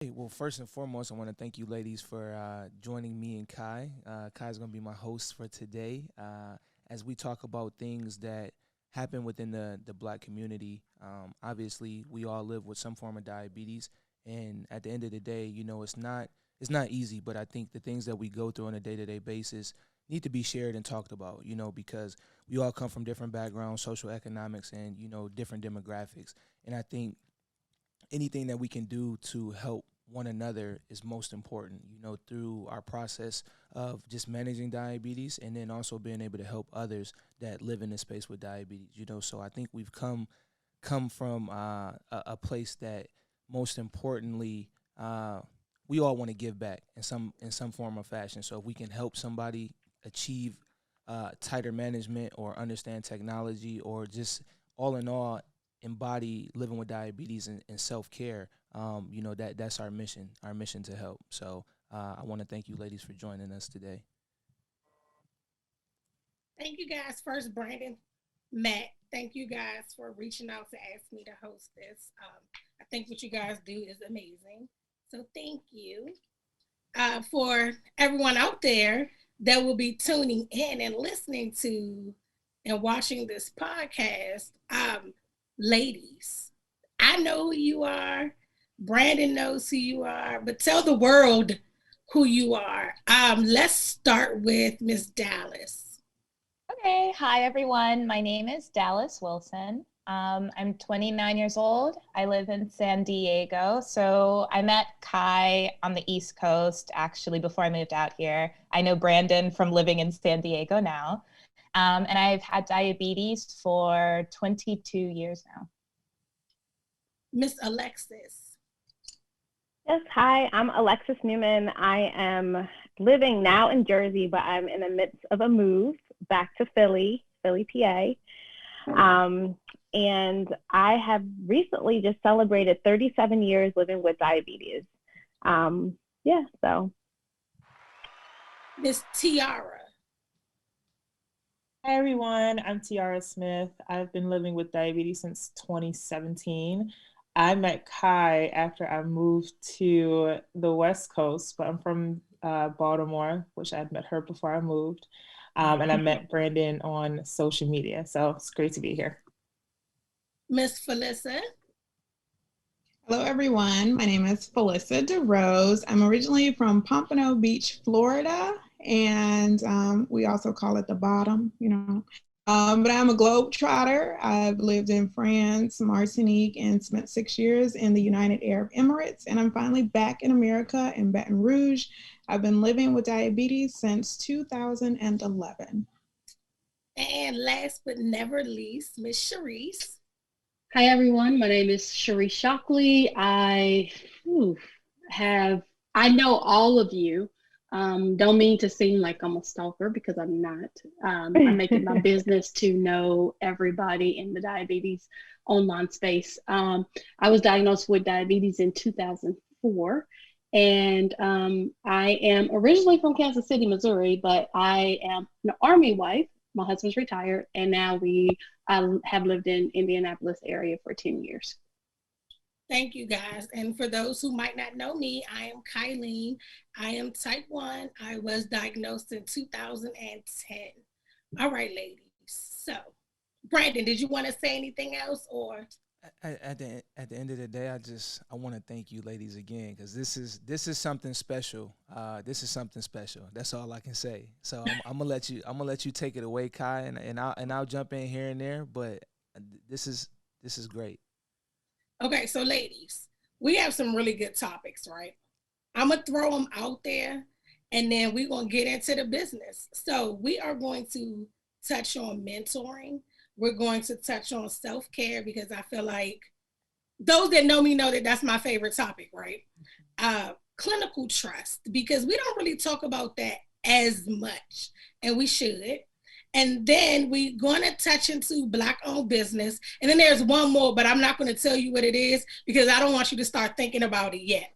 Hey, well, first and foremost, I want to thank you ladies for joining me and Kai. Kai is going to be my host for today as we talk about things that happen within the black community. Obviously, we all live with some form of diabetes, and at the end of the day, it's not easy. But I think the things that we go through on a day-to-day basis need to be shared and talked about. Because we all come from different backgrounds, social economics, and different demographics. And I think anything that we can do to help one another is most important, through our process of just managing diabetes and then also being able to help others that live in this space with diabetes, So I think we've come from a place that most importantly, we all want to give back in some form or fashion. So if we can help somebody achieve tighter management or understand technology or just all in all embody living with diabetes and self care, that's our mission to help. So I want to thank you, ladies, for joining us today. Thank you guys. First, Brandon, Matt, thank you guys for reaching out to ask me to host this. I think what you guys do is amazing. So thank you. For everyone out there that will be tuning in and listening to and watching this podcast, ladies, I know who you are. Brandon knows who you are, but tell the world who you are. Let's start with Miss Dallas. Okay, hi everyone. My name is Dalyce Wilson. I'm 29 years old. I live in San Diego. So I met Kai on the East Coast actually before I moved out here. I know Brandon from living in San Diego now. And I've had diabetes for 22 years now. Miss Alexis. Yes, hi, I'm Alexis Newman. I am living now in Jersey, but I'm in the midst of a move back to Philly, PA. Um, and I have recently just celebrated 37 years living with diabetes. Yeah, so. Miss Tiara. Hi everyone, I'm Tiara Smith. I've been living with diabetes since 2017. I met Kai after I moved to the West Coast, but I'm from Baltimore, which I'd met her before I moved. And I met Brandon on social media. So it's great to be here. Miss Phyllisa. Hello, everyone. My name is Phyllisa Deroze. I'm originally from Pompano Beach, Florida, and we also call it the bottom. But I'm a globe trotter. I've lived in France, Martinique, and spent 6 years in the United Arab Emirates, and I'm finally back in America in Baton Rouge. I've been living with diabetes since 2011. And last but never least, Miss Cherise. Hi, everyone. My name is Cherise Shockley. I know all of you. Don't mean to seem like I'm a stalker because I'm not. I make it my business to know everybody in the diabetes online space. I was diagnosed with diabetes in 2004. And I am originally from Kansas City, Missouri, but I am an Army wife. My husband's retired, and now I have lived in Indianapolis area for 10 years. Thank you, guys. And for those who might not know me, I am Kylene. I am type 1. I was diagnosed in 2010. All right, ladies. So, Brandon, did you want to say anything else or? At the end of the day, I want to thank you, ladies, again, because this is something special. This is something special. That's all I can say. So I'm gonna let you take it away, Kai, and I'll jump in here and there. But this is great. Okay, so ladies, we have some really good topics, right? I'm gonna throw them out there, and then we're gonna get into the business. So we are going to touch on mentoring. We're going to touch on self-care because I feel like those that know me know that that's my favorite topic, right? Clinical trust, because we don't really talk about that as much, and we should. And then we're going to touch into Black-owned business. And then there's one more, but I'm not going to tell you what it is because I don't want you to start thinking about it yet.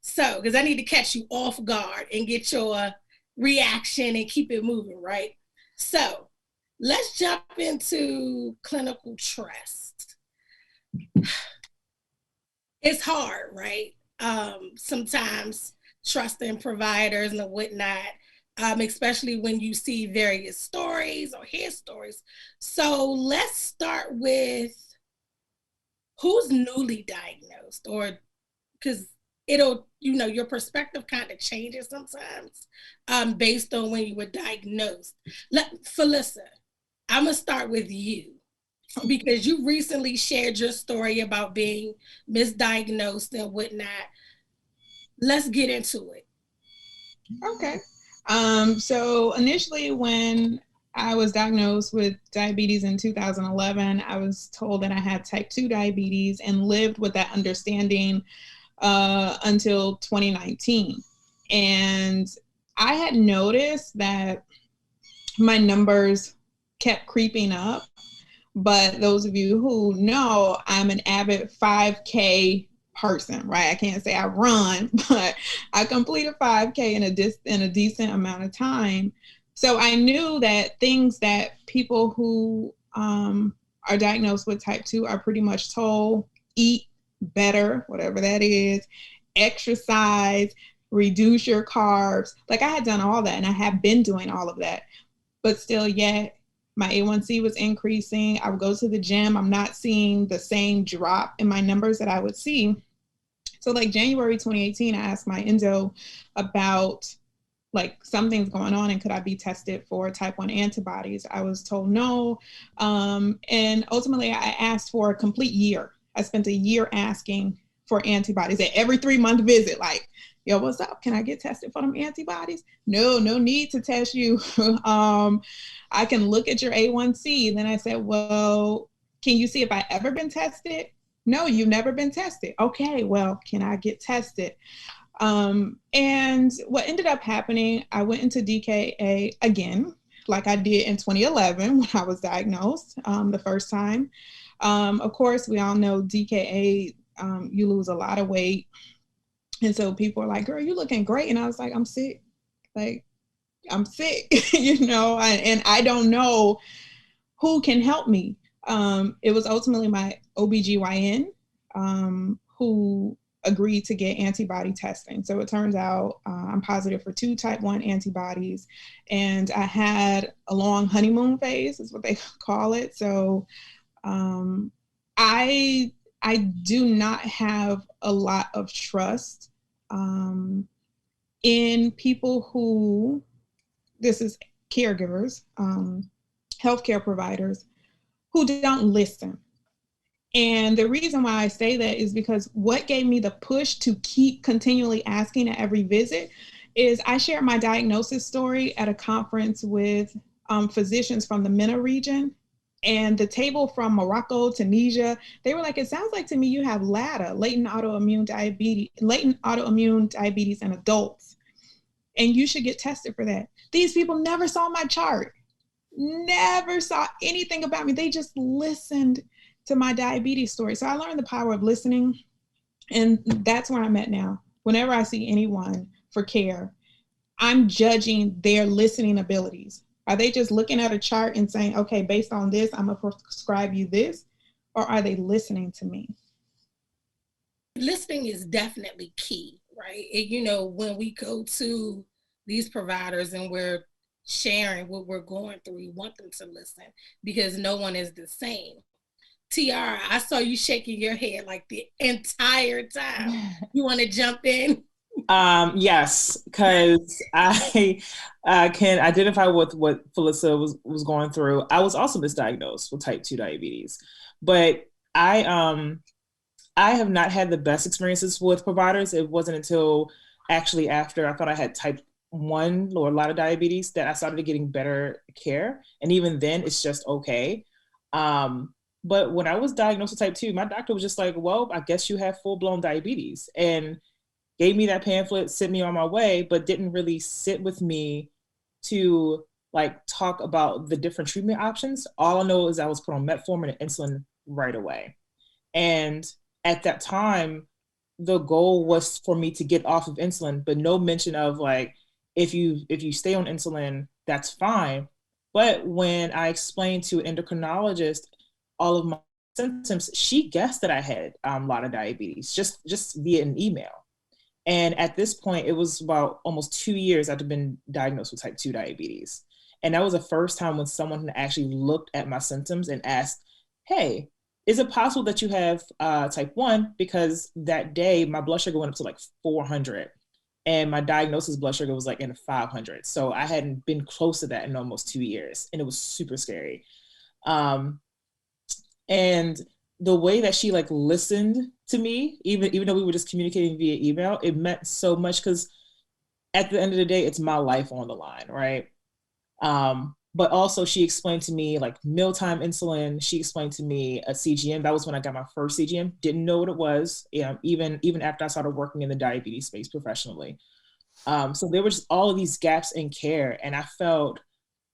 So, because I need to catch you off guard and get your reaction and keep it moving, right? So, let's jump into clinical trust. It's hard, right? sometimes trusting providers and whatnot, especially when you see various stories or hear stories. So let's start with who's newly diagnosed, or because it'll, your perspective kind of changes sometimes based on when you were diagnosed. Phyllisa, I'm going to start with you because you recently shared your story about being misdiagnosed and whatnot. Let's get into it. Okay. So initially when I was diagnosed with diabetes in 2011, I was told that I had type 2 diabetes and lived with that understanding until 2019. And I had noticed that my numbers kept creeping up. But those of you who know, I'm an avid 5K person, right? I can't say I run, but I complete a 5K in a decent amount of time. So I knew that things that people who are diagnosed with type 2 are pretty much told: eat better, whatever that is, exercise, reduce your carbs. Like, I had done all that, and I have been doing all of that, but still yet my A1C was increasing. I would go to the gym. I'm not seeing the same drop in my numbers that I would see. So like January 2018, I asked my endo about like something's going on and could I be tested for type 1 antibodies? I was told no. And ultimately I asked for a complete year. I spent a year asking for antibodies at every 3-month visit. Like, yo, what's up? Can I get tested for them antibodies? No need to test you. I can look at your A1C. Then I said, well, can you see if I ever been tested? No, you've never been tested. Okay, well, can I get tested? And what ended up happening, I went into DKA again, like I did in 2011 when I was diagnosed the first time. Of course, we all know DKA, you lose a lot of weight. And so people are like, girl, you're looking great. And I was like, I'm sick. Like, I'm sick, and I don't know who can help me. It was ultimately my OBGYN who agreed to get antibody testing. So it turns out I'm positive for 2 type 1 antibodies, and I had a long honeymoon phase, is what they call it. So I do not have a lot of trust in people who, this is caregivers, healthcare providers, who don't listen. And the reason why I say that is because what gave me the push to keep continually asking at every visit is I shared my diagnosis story at a conference with physicians from the MENA region. And the table from Morocco, Tunisia, they were like, it sounds like to me you have LADA, latent autoimmune diabetes in adults. And you should get tested for that. These people never saw my chart, never saw anything about me. They just listened to my diabetes story. So I learned the power of listening. And that's where I'm at now. Whenever I see anyone for care, I'm judging their listening abilities. Are they just looking at a chart and saying, okay, based on this, I'm going to prescribe you this? Or are they listening to me? Listening is definitely key, right? When we go to these providers and we're sharing what we're going through, we want them to listen because no one is the same. Tiara, I saw you shaking your head like the entire time. You want to jump in? Yes, because I can identify with what Phyllisa was going through. I was also misdiagnosed with type 2 diabetes, but I have not had the best experiences with providers. It wasn't until actually after I thought I had type 1 or a lot of diabetes that I started getting better care. And even then it's just okay. But when I was diagnosed with type 2, my doctor was just like, well, I guess you have full-blown diabetes, and gave me that pamphlet, sent me on my way, but didn't really sit with me to like talk about the different treatment options. All I know is I was put on metformin and insulin right away. And at that time, the goal was for me to get off of insulin, but no mention of like, if you stay on insulin, that's fine. But when I explained to an endocrinologist all of my symptoms, she guessed that I had a lot of diabetes just via an email. And at this point, it was about almost 2 years after been diagnosed with type 2 diabetes. And that was the first time when someone had actually looked at my symptoms and asked, hey, is it possible that you have type 1? Because that day, my blood sugar went up to like 400. And my diagnosis blood sugar was like in the 500. So I hadn't been close to that in almost 2 years. And it was super scary. And the way that she like listened to me, even though we were just communicating via email, it meant so much, because at the end of the day, it's my life on the line, right? But also she explained to me like mealtime insulin. She explained to me a CGM. That was when I got my first CGM. Didn't know what it was, even after I started working in the diabetes space professionally. So there were just all of these gaps in care, and I felt,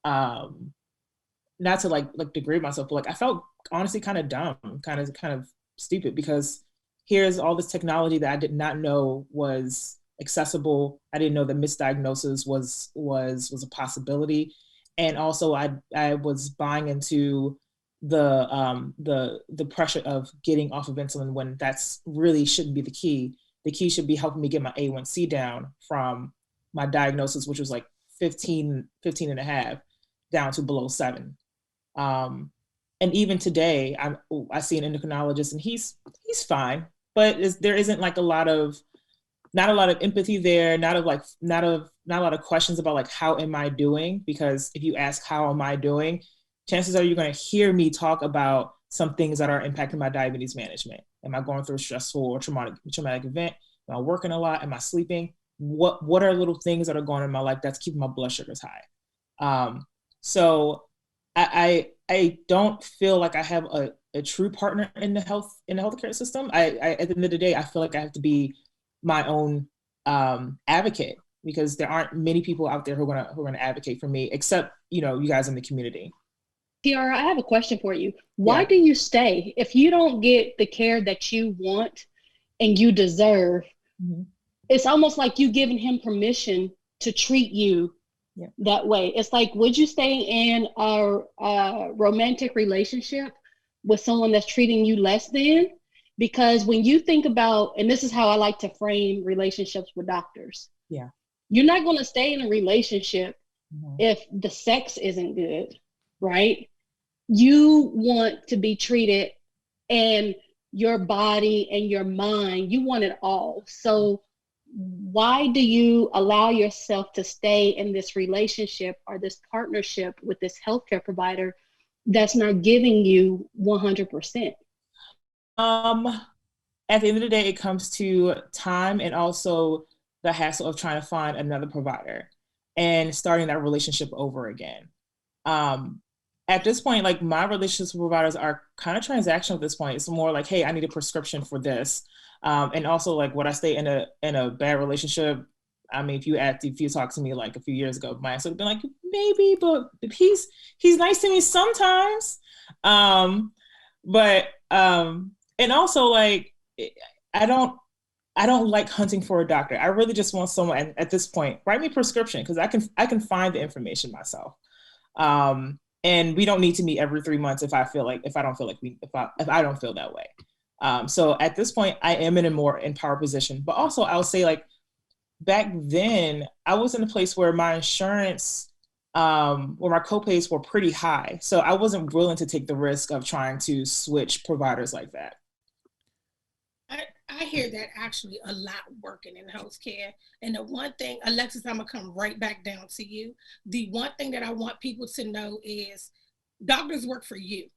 not to like degrade myself, but like I felt honestly kind of dumb, kind of stupid, because here's all this technology that I did not know was accessible. I didn't know that misdiagnosis was a possibility. And also I was buying into the pressure of getting off of insulin when that's really shouldn't be the key. The key should be helping me get my A1C down from my diagnosis, which was like 15 and a half, down to below 7. And even today, I see an endocrinologist, and he's fine, but there isn't like not a lot of empathy there, not a lot of questions about like how am I doing? Because if you ask how am I doing, chances are you're going to hear me talk about some things that are impacting my diabetes management. Am I going through a stressful or traumatic event? Am I working a lot? Am I sleeping? What are little things that are going on in my life that's keeping my blood sugars high? So I don't feel like I have a true partner in the healthcare system. At the end of the day, I feel like I have to be my own advocate, because there aren't many people out there who are gonna advocate for me, except you guys in the community. Tiara, I have a question for you. Why do you stay? If you don't get the care that you want and you deserve, it's almost like you giving him permission to treat you that way. It's like, would you stay in a romantic relationship with someone that's treating you less than? Because when you think about, and this is how I like to frame relationships with doctors. Yeah. You're not going to stay in a relationship if the sex isn't good, right? You want to be treated, and your body and your mind, you want it all. So why do you allow yourself to stay in this relationship or this partnership with this healthcare provider that's not giving you 100%? At the end of the day, it comes to time, and also the hassle of trying to find another provider and starting that relationship over again. At this point, like my relationships with providers are kind of transactional at this point. It's more like, hey, I need a prescription for this. And also like, would I stay in a bad relationship? I mean, if you talked to me like a few years ago, my answer would have been like, maybe, but he's nice to me sometimes. And also like, I don't like hunting for a doctor. I really just want someone at this point, write me a prescription, because I can find the information myself. And we don't need to meet every 3 months if I don't feel that way. So at this point, I am in a more empowered position. But also, I'll say like back then, I was in a place where my insurance, where my copays were pretty high. So I wasn't willing to take the risk of trying to switch providers like that. I hear that actually a lot working in healthcare. And the one thing, Alexis, I'm gonna come right back down to you. The one thing that I want people to know is doctors work for you.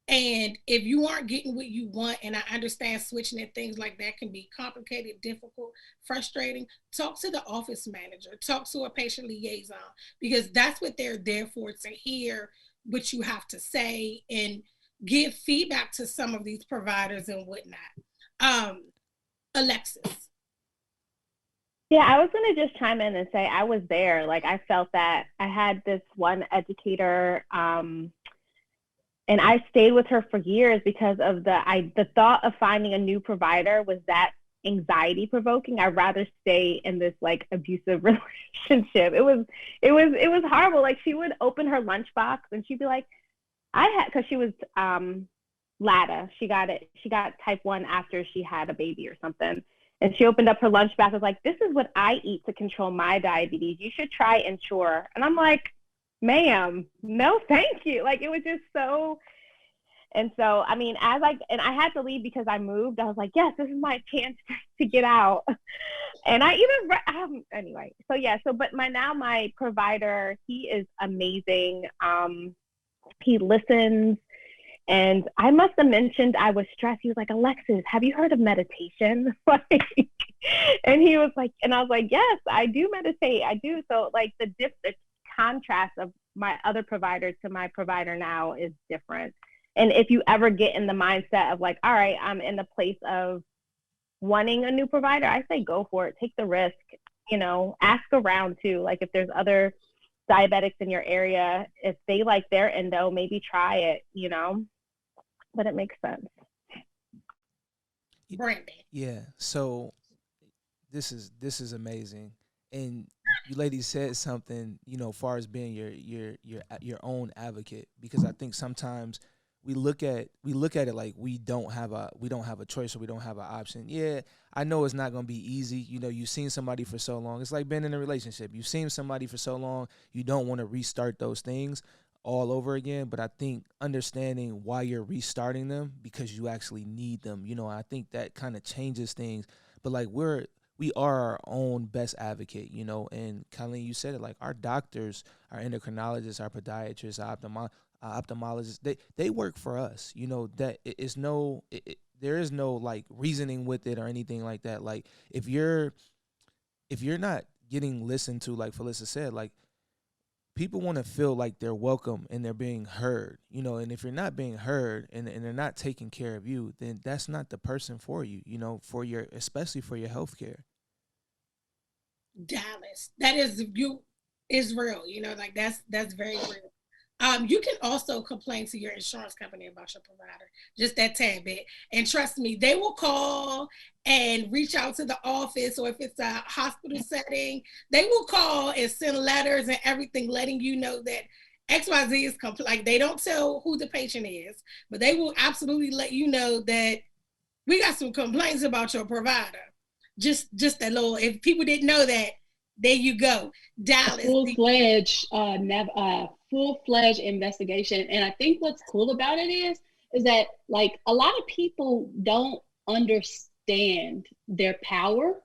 And if you aren't getting what you want, and I understand switching and things like that can be complicated, difficult, frustrating, talk to the office manager, talk to a patient liaison, because that's what they're there for, to hear what you have to say and give feedback to some of these providers and whatnot. Alexis. Yeah, I was going to just chime in and say I was there. Like, I felt that I had this one educator, and I stayed with her for years because of the thought of finding a new provider was that anxiety provoking. I'd rather stay in this like abusive relationship. It was horrible. Like, she would open her lunchbox and she'd be like, because she was LADA. She got type 1 after she had a baby or something. And she opened up her lunch bag, was like, this is what I eat to control my diabetes. You should try Ensure. And I'm like, ma'am, no, thank you. Like, it was just so. And so, I mean, and I had to leave because I moved. I was like, yes, this is my chance to get out. And anyway, so yeah, but my provider, he is amazing. He listens. And I must have mentioned I was stressed. He was like, Alexis, have you heard of meditation? And he was like, and I was like, yes, I do meditate. I do. So like the contrast of my other provider to my provider now is different. And if you ever get in the mindset of like, all right, I'm in the place of wanting a new provider, I say go for it. Take the risk, ask around too. Like if there's other diabetics in your area, if they like their endo, maybe try it, but it makes sense. Brandon. Yeah. So this is amazing. And you ladies said something, as far as being your own advocate, because I think sometimes we look at it like we don't have a choice or we don't have an option. Yeah, I know it's not going to be easy. You've seen somebody for so long. It's like being in a relationship. You've seen somebody for so long. You don't want to restart those things all over again. But I think understanding why you're restarting them because you actually need them. I think that kind of changes things. But like we are our own best advocate, and Kylene, you said it, like our doctors, our endocrinologists, our podiatrists, our ophthalmologists, they work for us, that there is no like reasoning with it or anything like that. Like if you're not getting listened to, like Phyllisa said, like people want to feel like they're welcome and they're being heard, and if you're not being heard and they're not taking care of you, then that's not the person for you, especially for your healthcare. Dalyce, that is real, like that's very real. You can also complain to your insurance company about your provider, just that tad bit. And trust me, they will call and reach out to the office, or if it's a hospital setting, they will call and send letters and everything letting you know that XYZ is like they don't tell who the patient is, but they will absolutely let you know that we got some complaints about your provider. Just that little, if people didn't know that, there you go. Dalyce. Full-fledged investigation. And I think what's cool about it is that like a lot of people don't understand their power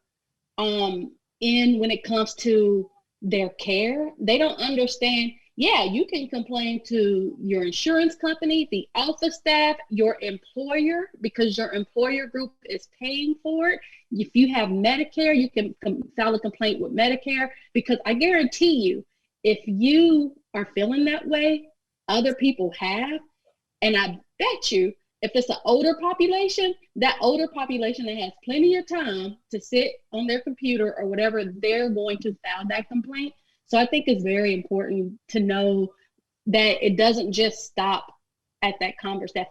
when it comes to their care. They don't understand, you can complain to your insurance company, the office staff, your employer, because your employer group is paying for it. If you have Medicare, you can file a complaint with Medicare, because I guarantee you, if you are feeling that way, other people have. And I bet you, if it's an older population, that older population that has plenty of time to sit on their computer or whatever, they're going to file that complaint. So I think it's very important to know that it doesn't just stop at that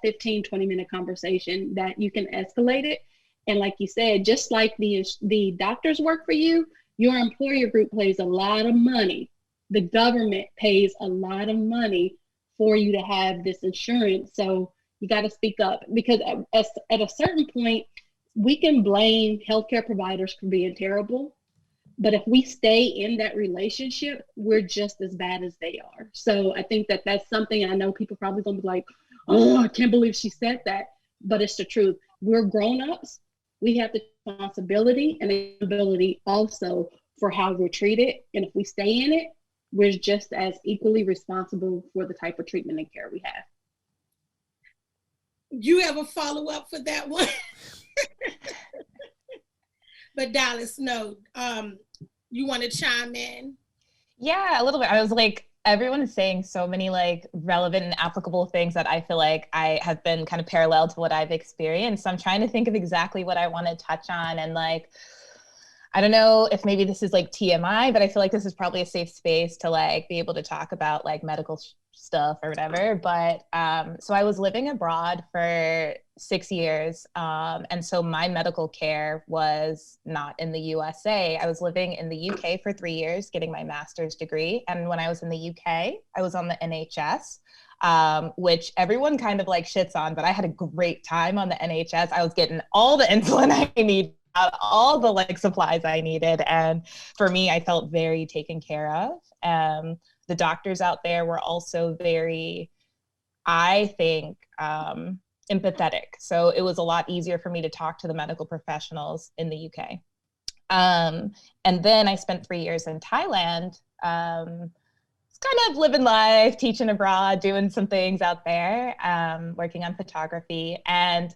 15, 20-minute conversation, that you can escalate it. And like you said, just like the doctors work for you, your employer group pays a lot of money. The government pays a lot of money for you to have this insurance. So you got to speak up, because at a certain point, we can blame healthcare providers for being terrible. But if we stay in that relationship, we're just as bad as they are. So I think that that's something, I know people probably gonna be like, oh, I can't believe she said that. But it's the truth. We're grown-ups. We have the responsibility and the ability also for how we're treated. And if we stay in it, we're just as equally responsible for the type of treatment and care we have. You have a follow-up for that one? But Dalyce, no, you want to chime in? Yeah, a little bit. I was like, everyone is saying so many like relevant and applicable things that I feel like I have been kind of parallel to what I've experienced. So I'm trying to think of exactly what I want to touch on. And like, I don't know if maybe this is like TMI, but I feel like this is probably a safe space to like be able to talk about like medical stuff or whatever. But so I was living abroad for 6 years. And so my medical care was not in the USA. I was living in the UK for 3 years, getting my master's degree. And when I was in the UK, I was on the NHS, which everyone kind of like shits on, but I had a great time on the NHS. I was getting all the insulin I needed. all the like supplies I needed. And for me, I felt very taken care of. The doctors out there were also very, I think, empathetic. So it was a lot easier for me to talk to the medical professionals in the UK. And then I spent 3 years in Thailand, kind of living life, teaching abroad, doing some things out there, working on photography. And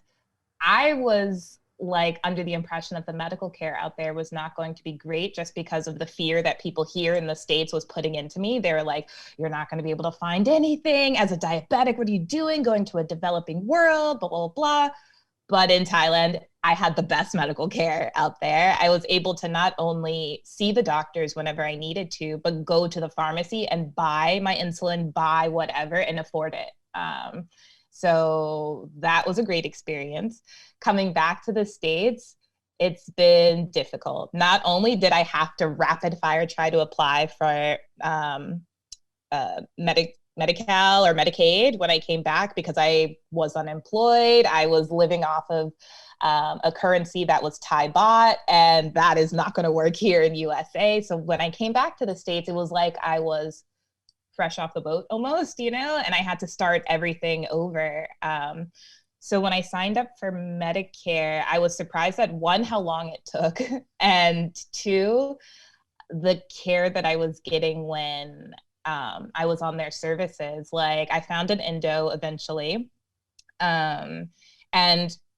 I was like under the impression that the medical care out there was not going to be great just because of the fear that people here in the States was putting into me. They were like, you're not going to be able to find anything. As a diabetic, what are you doing? Going to a developing world, blah, blah, blah. But in Thailand, I had the best medical care out there. I was able to not only see the doctors whenever I needed to, but go to the pharmacy and buy my insulin, buy whatever, and afford it. So that was a great experience. Coming back to the States, it's been difficult. Not only did I have to rapid fire try to apply for Medi-Cal or Medicaid when I came back because I was unemployed. I was living off of a currency that was Thai baht, and that is not going to work here in USA. So when I came back to the States, it was like I was fresh off the boat almost, and I had to start everything over. So when I signed up for Medicare, I was surprised at one, how long it took, and two, the care that I was getting when I was on their services. Like I found an endo eventually, and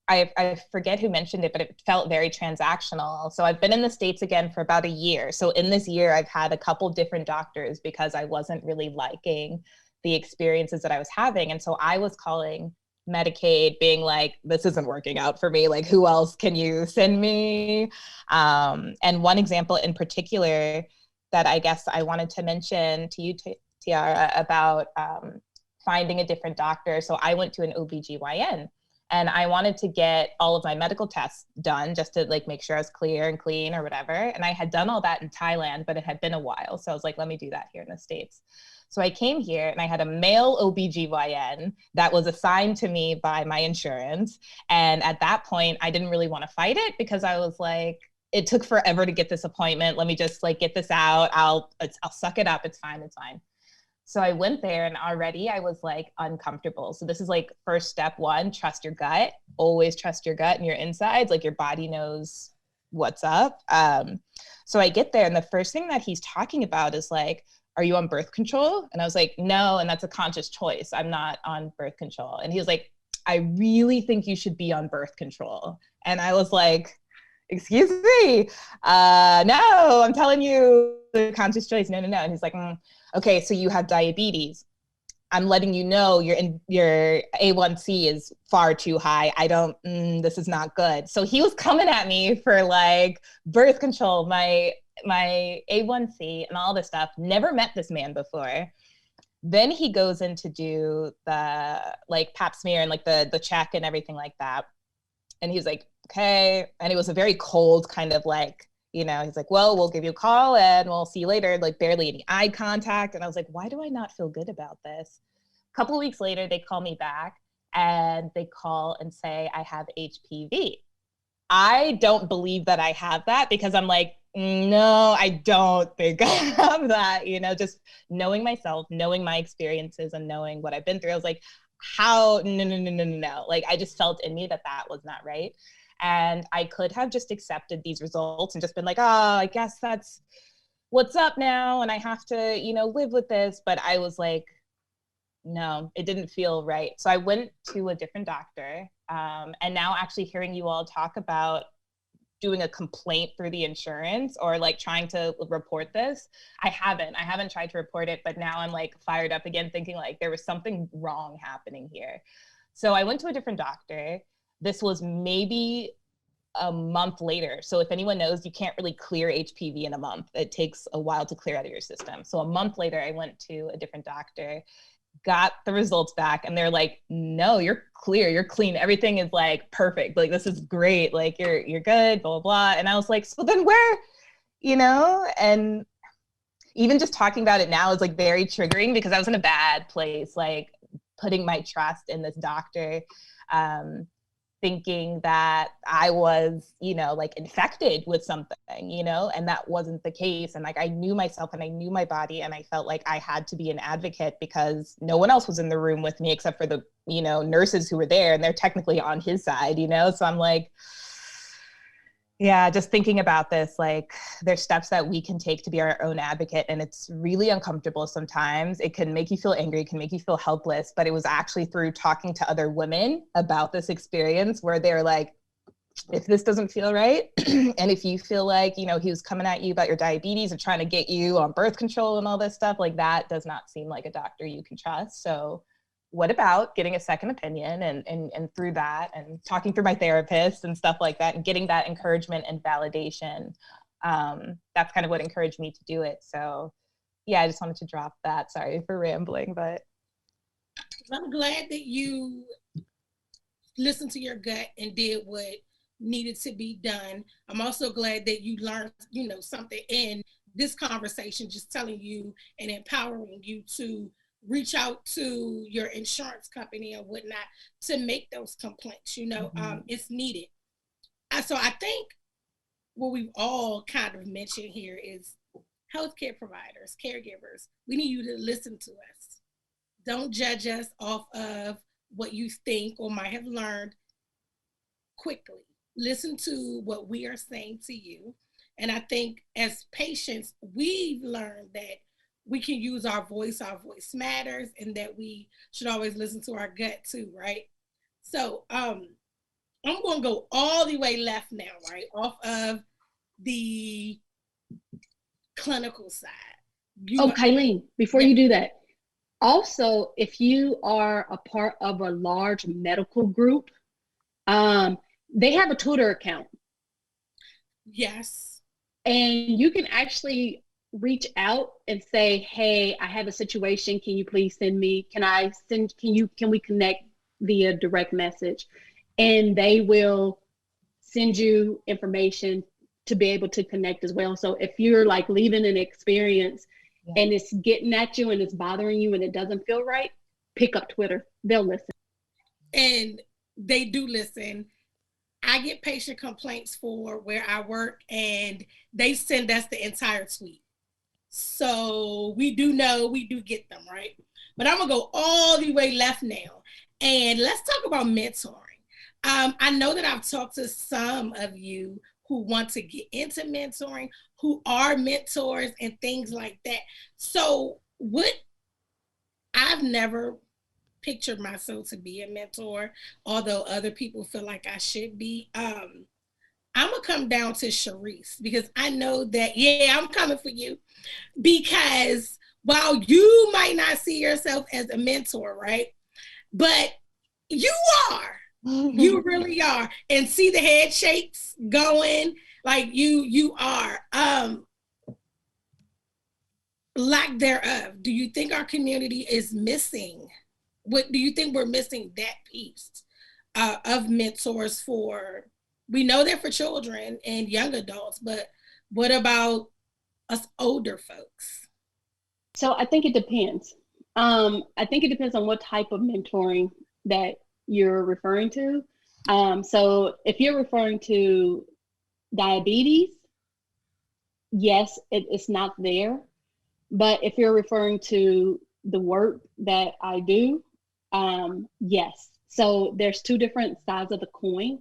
I forget who mentioned it, but it felt very transactional. So I've been in the States again for about a year. So in this year, I've had a couple different doctors because I wasn't really liking the experiences that I was having. And so I was calling Medicaid being like, this isn't working out for me. Like, who else can you send me? And one example in particular that I guess I wanted to mention to you, Tiara, about finding a different doctor. So I went to an OBGYN. And I wanted to get all of my medical tests done just to like make sure I was clear and clean or whatever. And I had done all that in Thailand, but it had been a while. So I was like, let me do that here in the States. So I came here and I had a male OBGYN that was assigned to me by my insurance. And at that point, I didn't really want to fight it because I was like, it took forever to get this appointment. Let me just like get this out. I'll suck it up. It's fine. It's fine. So I went there and already I was like uncomfortable. So this is like first step one, trust your gut. Always trust your gut and your insides. Like your body knows what's up. So I get there and the first thing that he's talking about is like, are you on birth control? And I was like, no, and that's a conscious choice. I'm not on birth control. And he was like, I really think you should be on birth control. And I was like, excuse me, no, I'm telling you the conscious choice, no. And he's like, okay, so you have diabetes. I'm letting you know your A1C is far too high. This is not good. So he was coming at me for like birth control, my A1C and all this stuff. Never met this man before. Then he goes in to do the like pap smear and like the check and everything like that. And he was like, okay. And it was a very cold kind of like, he's like, well, we'll give you a call and we'll see you later. Like barely any eye contact. And I was like, why do I not feel good about this? A couple of weeks later, they call me back and they call and say, I have HPV. I don't believe that I have that because I'm like, no, I don't think I have that. Just knowing myself, knowing my experiences and knowing what I've been through. I was like, how? No. Like I just felt in me that was not right. And I could have just accepted these results and just been like, oh, I guess that's what's up now. And I have to, live with this. But I was like, no, it didn't feel right. So I went to a different doctor. And now actually hearing you all talk about doing a complaint through the insurance or like trying to report this, I haven't tried to report it, but now I'm like fired up again thinking like there was something wrong happening here. So I went to a different doctor. This was maybe a month later. So if anyone knows, you can't really clear HPV in a month. It takes a while to clear out of your system. So a month later, I went to a different doctor, got the results back, and they're like, no, you're clear, you're clean. Everything is like perfect. Like, this is great. Like you're good, blah, blah, blah. And I was like, so then where, and even just talking about it now is like very triggering because I was in a bad place, like putting my trust in this doctor. thinking that I was, like infected with something, and that wasn't the case. And like, I knew myself and I knew my body, and I felt like I had to be an advocate because no one else was in the room with me except for the, nurses who were there, and they're technically on his side, So I'm like, yeah, just thinking about this, like there's steps that we can take to be our own advocate. And it's really uncomfortable sometimes. It can make you feel angry, it can make you feel helpless. But it was actually through talking to other women about this experience where they're like, if this doesn't feel right, and if you feel like, he was coming at you about your diabetes and trying to get you on birth control and all this stuff, like that does not seem like a doctor you can trust. So what about getting a second opinion and through that and talking through my therapist and stuff like that and getting that encouragement and validation? That's kind of what encouraged me to do it. So yeah, I just wanted to drop that. Sorry for rambling, but. I'm glad that you listened to your gut and did what needed to be done. I'm also glad that you learned, something in this conversation, just telling you and empowering you to reach out to your insurance company and whatnot to make those complaints. It's needed. So I think what we've all kind of mentioned here is healthcare providers, caregivers. We need you to listen to us. Don't judge us off of what you think or might have learned quickly. Listen to what we are saying to you. And I think as patients, we've learned that we can use our voice matters, and that we should always listen to our gut too, right? So I'm going to go all the way left now, right? Off of the clinical side. Kylene, before you do that, also, if you are a part of a large medical group, they have a Twitter account. Yes. And you can actually reach out and say, hey, I have a situation. Can you please send me, can we connect via direct message? And they will send you information to be able to connect as well. So if you're like leaving an experience and it's getting at you and it's bothering you and it doesn't feel right, pick up Twitter. They'll listen. And they do listen. I get patient complaints for where I work, and they send us the entire tweet. So we do get them, right? But I'm gonna go all the way left now. And let's talk about mentoring. I know that I've talked to some of you who want to get into mentoring, who are mentors and things like that. So I've never pictured myself to be a mentor, although other people feel like I should be. I'm gonna come down to Cherise, because I know that, I'm coming for you, because while you might not see yourself as a mentor, right? But you are. You really are. And see the head shakes going, like you are. Lack thereof. Do you think our community is missing? What do you think we're missing that piece of mentors for? We know they're for children and young adults, but what about us older folks? So I think it depends. I think it depends on what type of mentoring that you're referring to. So if you're referring to diabetes, yes, it's not there. But if you're referring to the work that I do, yes. So there's two different sides of the coin.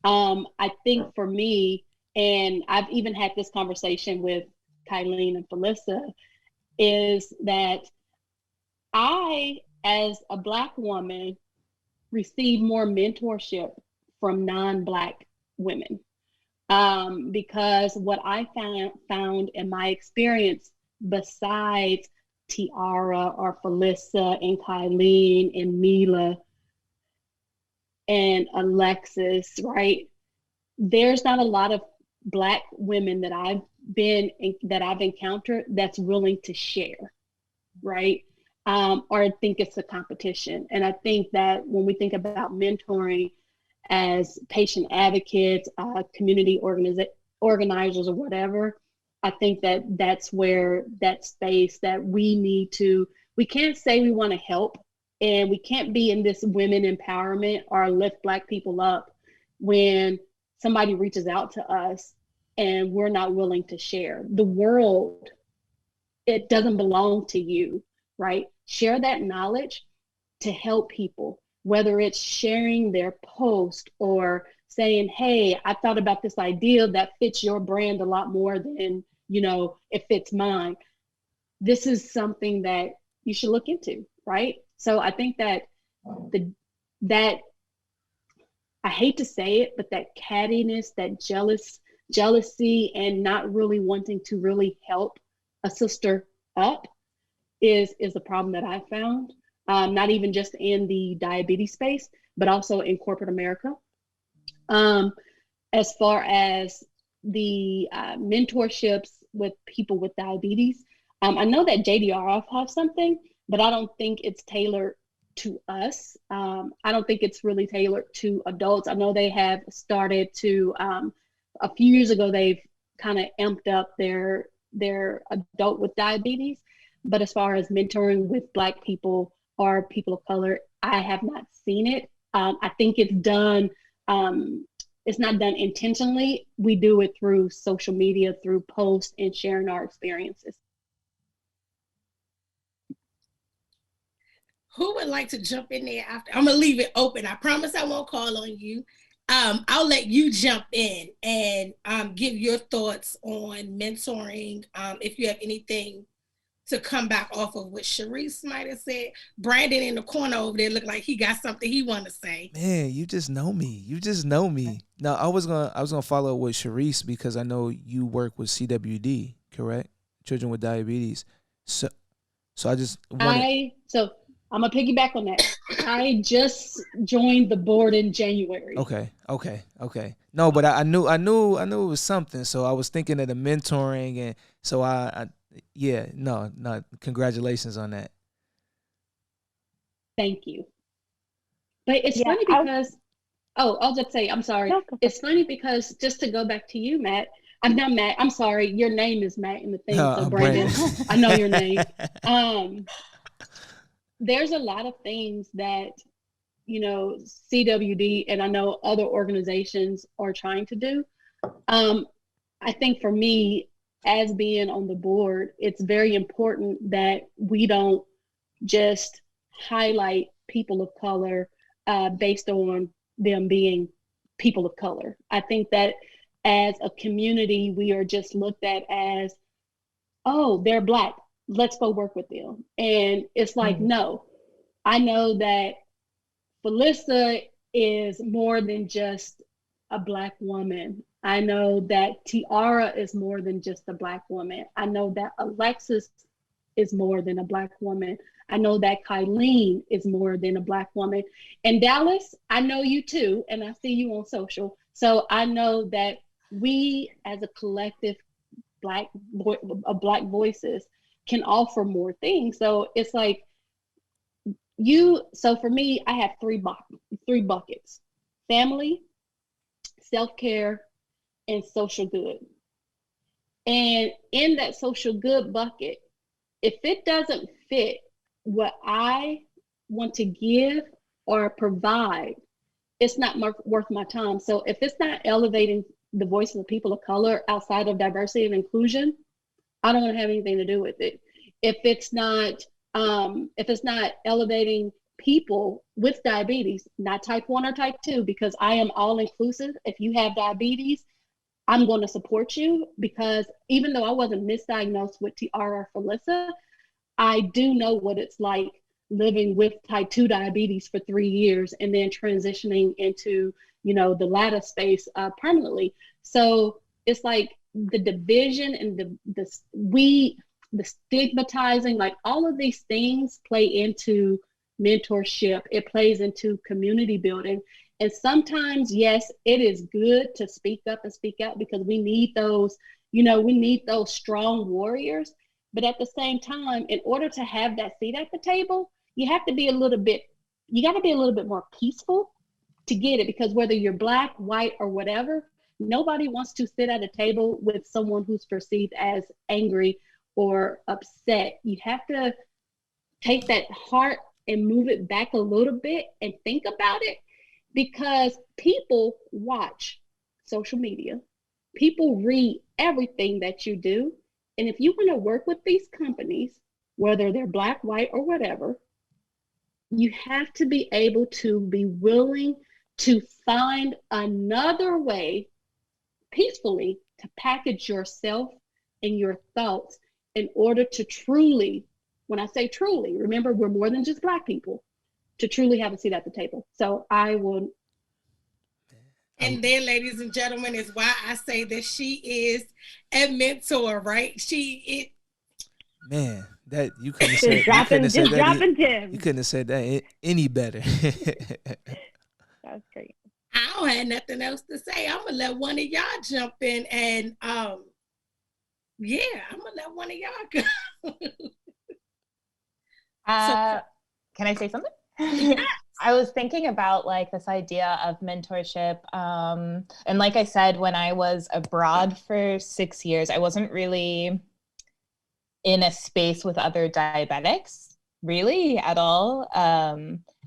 I think for me, and I've even had this conversation with Kylene and Phyllisa, is that I, as a Black woman, receive more mentorship from non-Black women. Because what I found in my experience, besides Tiara or Phyllisa and Kylene and Mila and Alexis, right? There's not a lot of Black women that I've encountered that's willing to share, right? Or think it's a competition. And I think that when we think about mentoring as patient advocates, community organizers or whatever, I think that that's where that space that we can't say we want to help, and we can't be in this women empowerment or lift Black people up when somebody reaches out to us and we're not willing to share. The world, it doesn't belong to you, right? Share that knowledge to help people, whether it's sharing their post or saying, hey, I thought about this idea that fits your brand a lot more than, it fits mine. This is something that you should look into, right? So I think that that I hate to say it, but that cattiness, that jealousy, and not really wanting to really help a sister up is a problem that I found. Not even just in the diabetes space, but also in corporate America. As far as the mentorships with people with diabetes, I know that JDRF has something, but I don't think it's tailored to us. I don't think it's really tailored to adults. I know they have started to, a few years ago, they've kind of amped up their adult with diabetes. But as far as mentoring with Black people or people of color, I have not seen it. I think it's done, it's not done intentionally. We do it through social media, through posts and sharing our experiences. Who would like to jump in there after? I'm gonna leave it open. I promise I won't call on you. I'll let you jump in and give your thoughts on mentoring. If you have anything to come back off of what Cherise might have said. Brandon in the corner over there looked like he got something he want to say. Man, you just know me. No, I was gonna follow up with Cherise because I know you work with CWD, correct? Children with Diabetes. So I just so I'm gonna piggyback on that. I just joined the board in January. Okay. No, but I knew it was something. So I was thinking of the mentoring, and so no, congratulations on that. Thank you. But it's funny because, I'll just say, I'm sorry. It's funny because, just to go back to you, Matt, I'm not Matt. I'm sorry. Your name is Matt in the thing. So Brandon, I know your name. There's a lot of things that, CWD and I know other organizations are trying to do. I think for me, as being on the board, it's very important that we don't just highlight people of color based on them being people of color. I think that as a community, we are just looked at as, oh, they're Black, let's go work with them. And it's like, no, I know that Phyllisa is more than just a Black woman. I know that Tiara is more than just a Black woman. I know that Alexis is more than a Black woman. I know that Kylene is more than a Black woman. And Dalyce, I know you too, and I see you on social. So I know that we as a collective Black voices can offer more things. So it's like so for me, I have three buckets: family, self-care, and social good. And in that social good bucket, if it doesn't fit what I want to give or provide, it's not worth my time. So if it's not elevating the voices of people of color outside of diversity and inclusion, I don't want to have anything to do with it. If it's not elevating people with diabetes, not type 1 or type 2, because I am all inclusive. If you have diabetes, I'm going to support you, because even though I wasn't misdiagnosed with Tiara or Phyllisa, I do know what it's like living with type 2 diabetes for 3 years and then transitioning into, the latter space permanently. So it's like the division and the stigmatizing, like all of these things play into mentorship. It plays into community building. And sometimes, yes, it is good to speak up and speak out, because we need those, we need those strong warriors. But at the same time, in order to have that seat at the table, you got to be a little bit more peaceful to get it, because whether you're Black, white, or whatever, nobody wants to sit at a table with someone who's perceived as angry or upset. You have to take that heart and move it back a little bit and think about it. because people watch social media, people read everything that you do. And if you want to work with these companies, whether they're Black, white, or whatever, you have to be able to be willing to find another way peacefully to package yourself and your thoughts in order to truly, when I say truly, remember, we're more than just Black people, to truly have a seat at the table. So I will. And then, ladies and gentlemen, is why I say that she is a mentor, right? Man, that you couldn't have said, you couldn't have said that any better. That's great. I don't have nothing else to say. I'm gonna let one of y'all jump in, and yeah, I'm gonna let one of y'all go. Can I say something? Yeah. I was thinking about like this idea of mentorship. And like I said, when I was abroad for 6 years, I wasn't really in a space with other diabetics, really at all.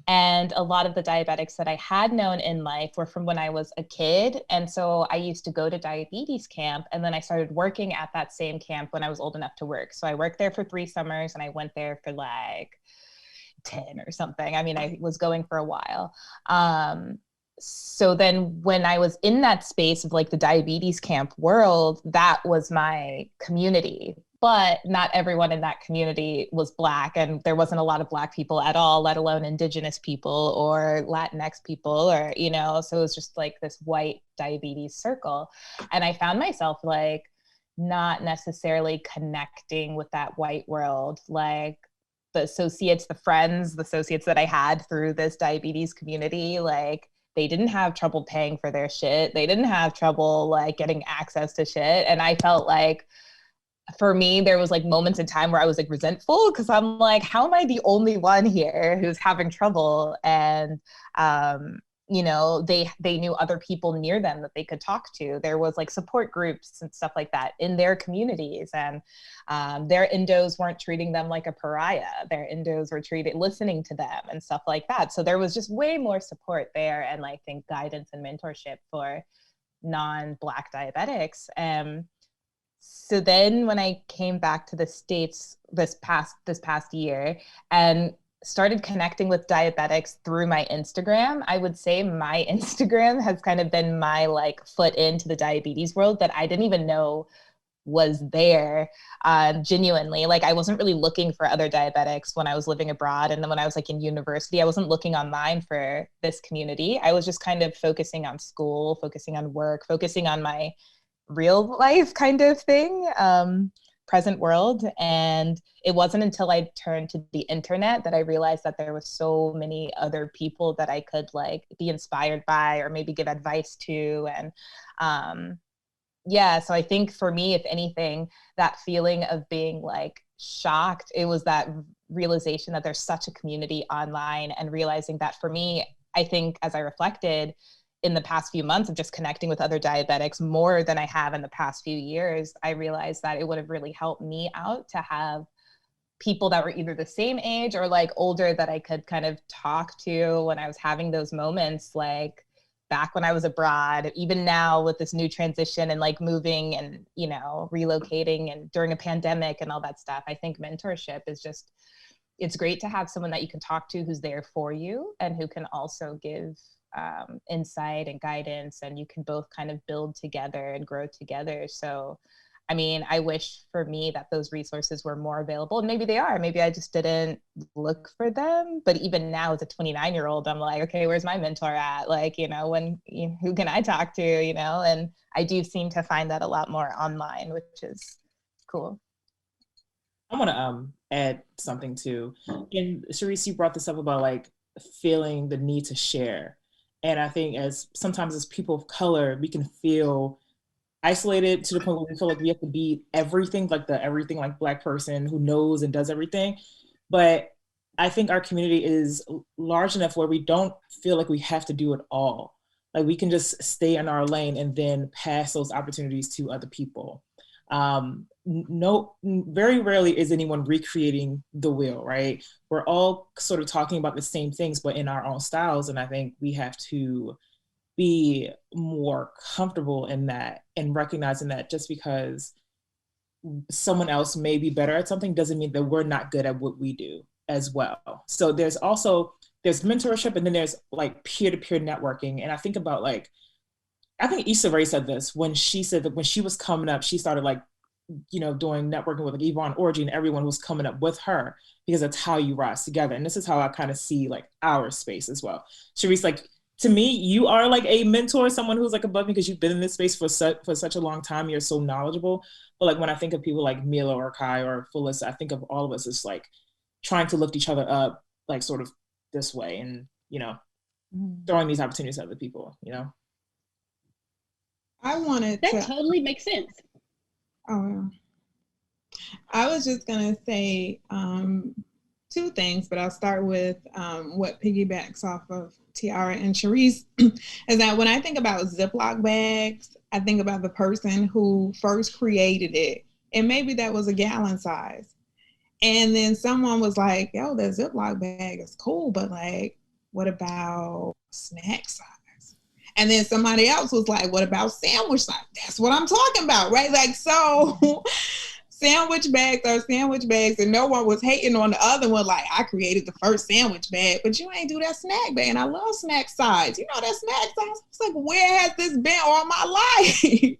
And a lot of the diabetics that I had known in life were from when I was a kid. And so I used to go to diabetes camp, and then I started working at that same camp when I was old enough to work. So I worked there for 3 summers, and I went there for like 10 or something. I mean, I was going for a while. So then when I was in that space of like the diabetes camp world, that was my community. But not everyone in that community was Black, and there wasn't a lot of Black people at all, let alone Indigenous people or Latinx people, or, you know, so it was just like this white diabetes circle. And I found myself like not necessarily connecting with that white world, like the associates, the friends, the associates that I had through this diabetes community, like they didn't have trouble paying for their shit. They didn't have trouble like getting access to shit. And I felt like, for me, there was like moments in time where I was like resentful, because I'm like, how am I the only one here who's having trouble? And, you know, they knew other people near them that they could talk to. There was like support groups and stuff like that in their communities, and their endos weren't treating them like a pariah. Their endos were listening to them and stuff like that. So there was just way more support there, and I think guidance and mentorship for non-Black diabetics. So then when I came back to the States this past year and started connecting with diabetics through my Instagram, I would say my Instagram has kind of been my like foot into the diabetes world that I didn't even know was there, genuinely. Like I wasn't really looking for other diabetics when I was living abroad. And then when I was like in university, I wasn't looking online for this community. I was just kind of focusing on school, focusing on work, focusing on my real life kind of thing, present world. And it wasn't until I turned to the internet that I realized that there was so many other people that I could like be inspired by or maybe give advice to. And yeah, so I think for me, if anything, that feeling of being like shocked, it was that realization that there's such a community online, and realizing that for me, I think as I reflected in the past few months of just connecting with other diabetics more than I have in the past few years, I realized that it would have really helped me out to have people that were either the same age or like older that I could kind of talk to when I was having those moments, like back when I was abroad, even now with this new transition and like moving and, you know, relocating and during a pandemic and all that stuff. I think mentorship is just, it's great to have someone that you can talk to who's there for you and who can also give insight and guidance, and you can both kind of build together and grow together. So, I mean, I wish for me that those resources were more available, and maybe they are. Maybe I just didn't look for them. But even now as a 29-year-old, I'm like, okay, where's my mentor at? Like, you know, who can I talk to, you know? And I do seem to find that a lot more online, which is cool. I want to add something too. And Cherise, you brought this up about like feeling the need to share. And I think sometimes as people of color, we can feel isolated to the point where we feel like we have to be everything, like everything like Black person who knows and does everything. But I think our community is large enough where we don't feel like we have to do it all. Like we can just stay in our lane and then pass those opportunities to other people. No, very rarely is anyone recreating the wheel, right? We're all sort of talking about the same things, but in our own styles. And I think we have to be more comfortable in that and recognizing that just because someone else may be better at something doesn't mean that we're not good at what we do as well. So there's mentorship, and then there's like peer-to-peer networking. And I think about like, I think Issa Rae said this when she said that when she was coming up, she started like, doing networking with like Yvonne Orji and everyone who was coming up with her, because that's how you rise together. And this is how I kind of see like our space as well. Cherise, like, to me, you are like a mentor, someone who's like above me because you've been in this space for such a long time. You're so knowledgeable. But like when I think of people like Mila or Kai or Phyllisa, I think of all of us as like trying to lift each other up, like sort of this way, and throwing these opportunities at other people. I wanted that totally makes sense. Oh, I was just gonna say two things, but I'll start with what piggybacks off of Tiara and Cherise is that when I think about Ziploc bags, I think about the person who first created it, and maybe that was a gallon size, and then someone was like, "Yo, that Ziploc bag is cool, but like, what about snack size?" And then somebody else was like, "What about sandwich size?" That's what I'm talking about, right? Like, so sandwich bags are sandwich bags, and no one was hating on the other one. Like, I created the first sandwich bag, but you ain't do that snack bag. And I love snack size. That snack size. It's like, where has this been all my life?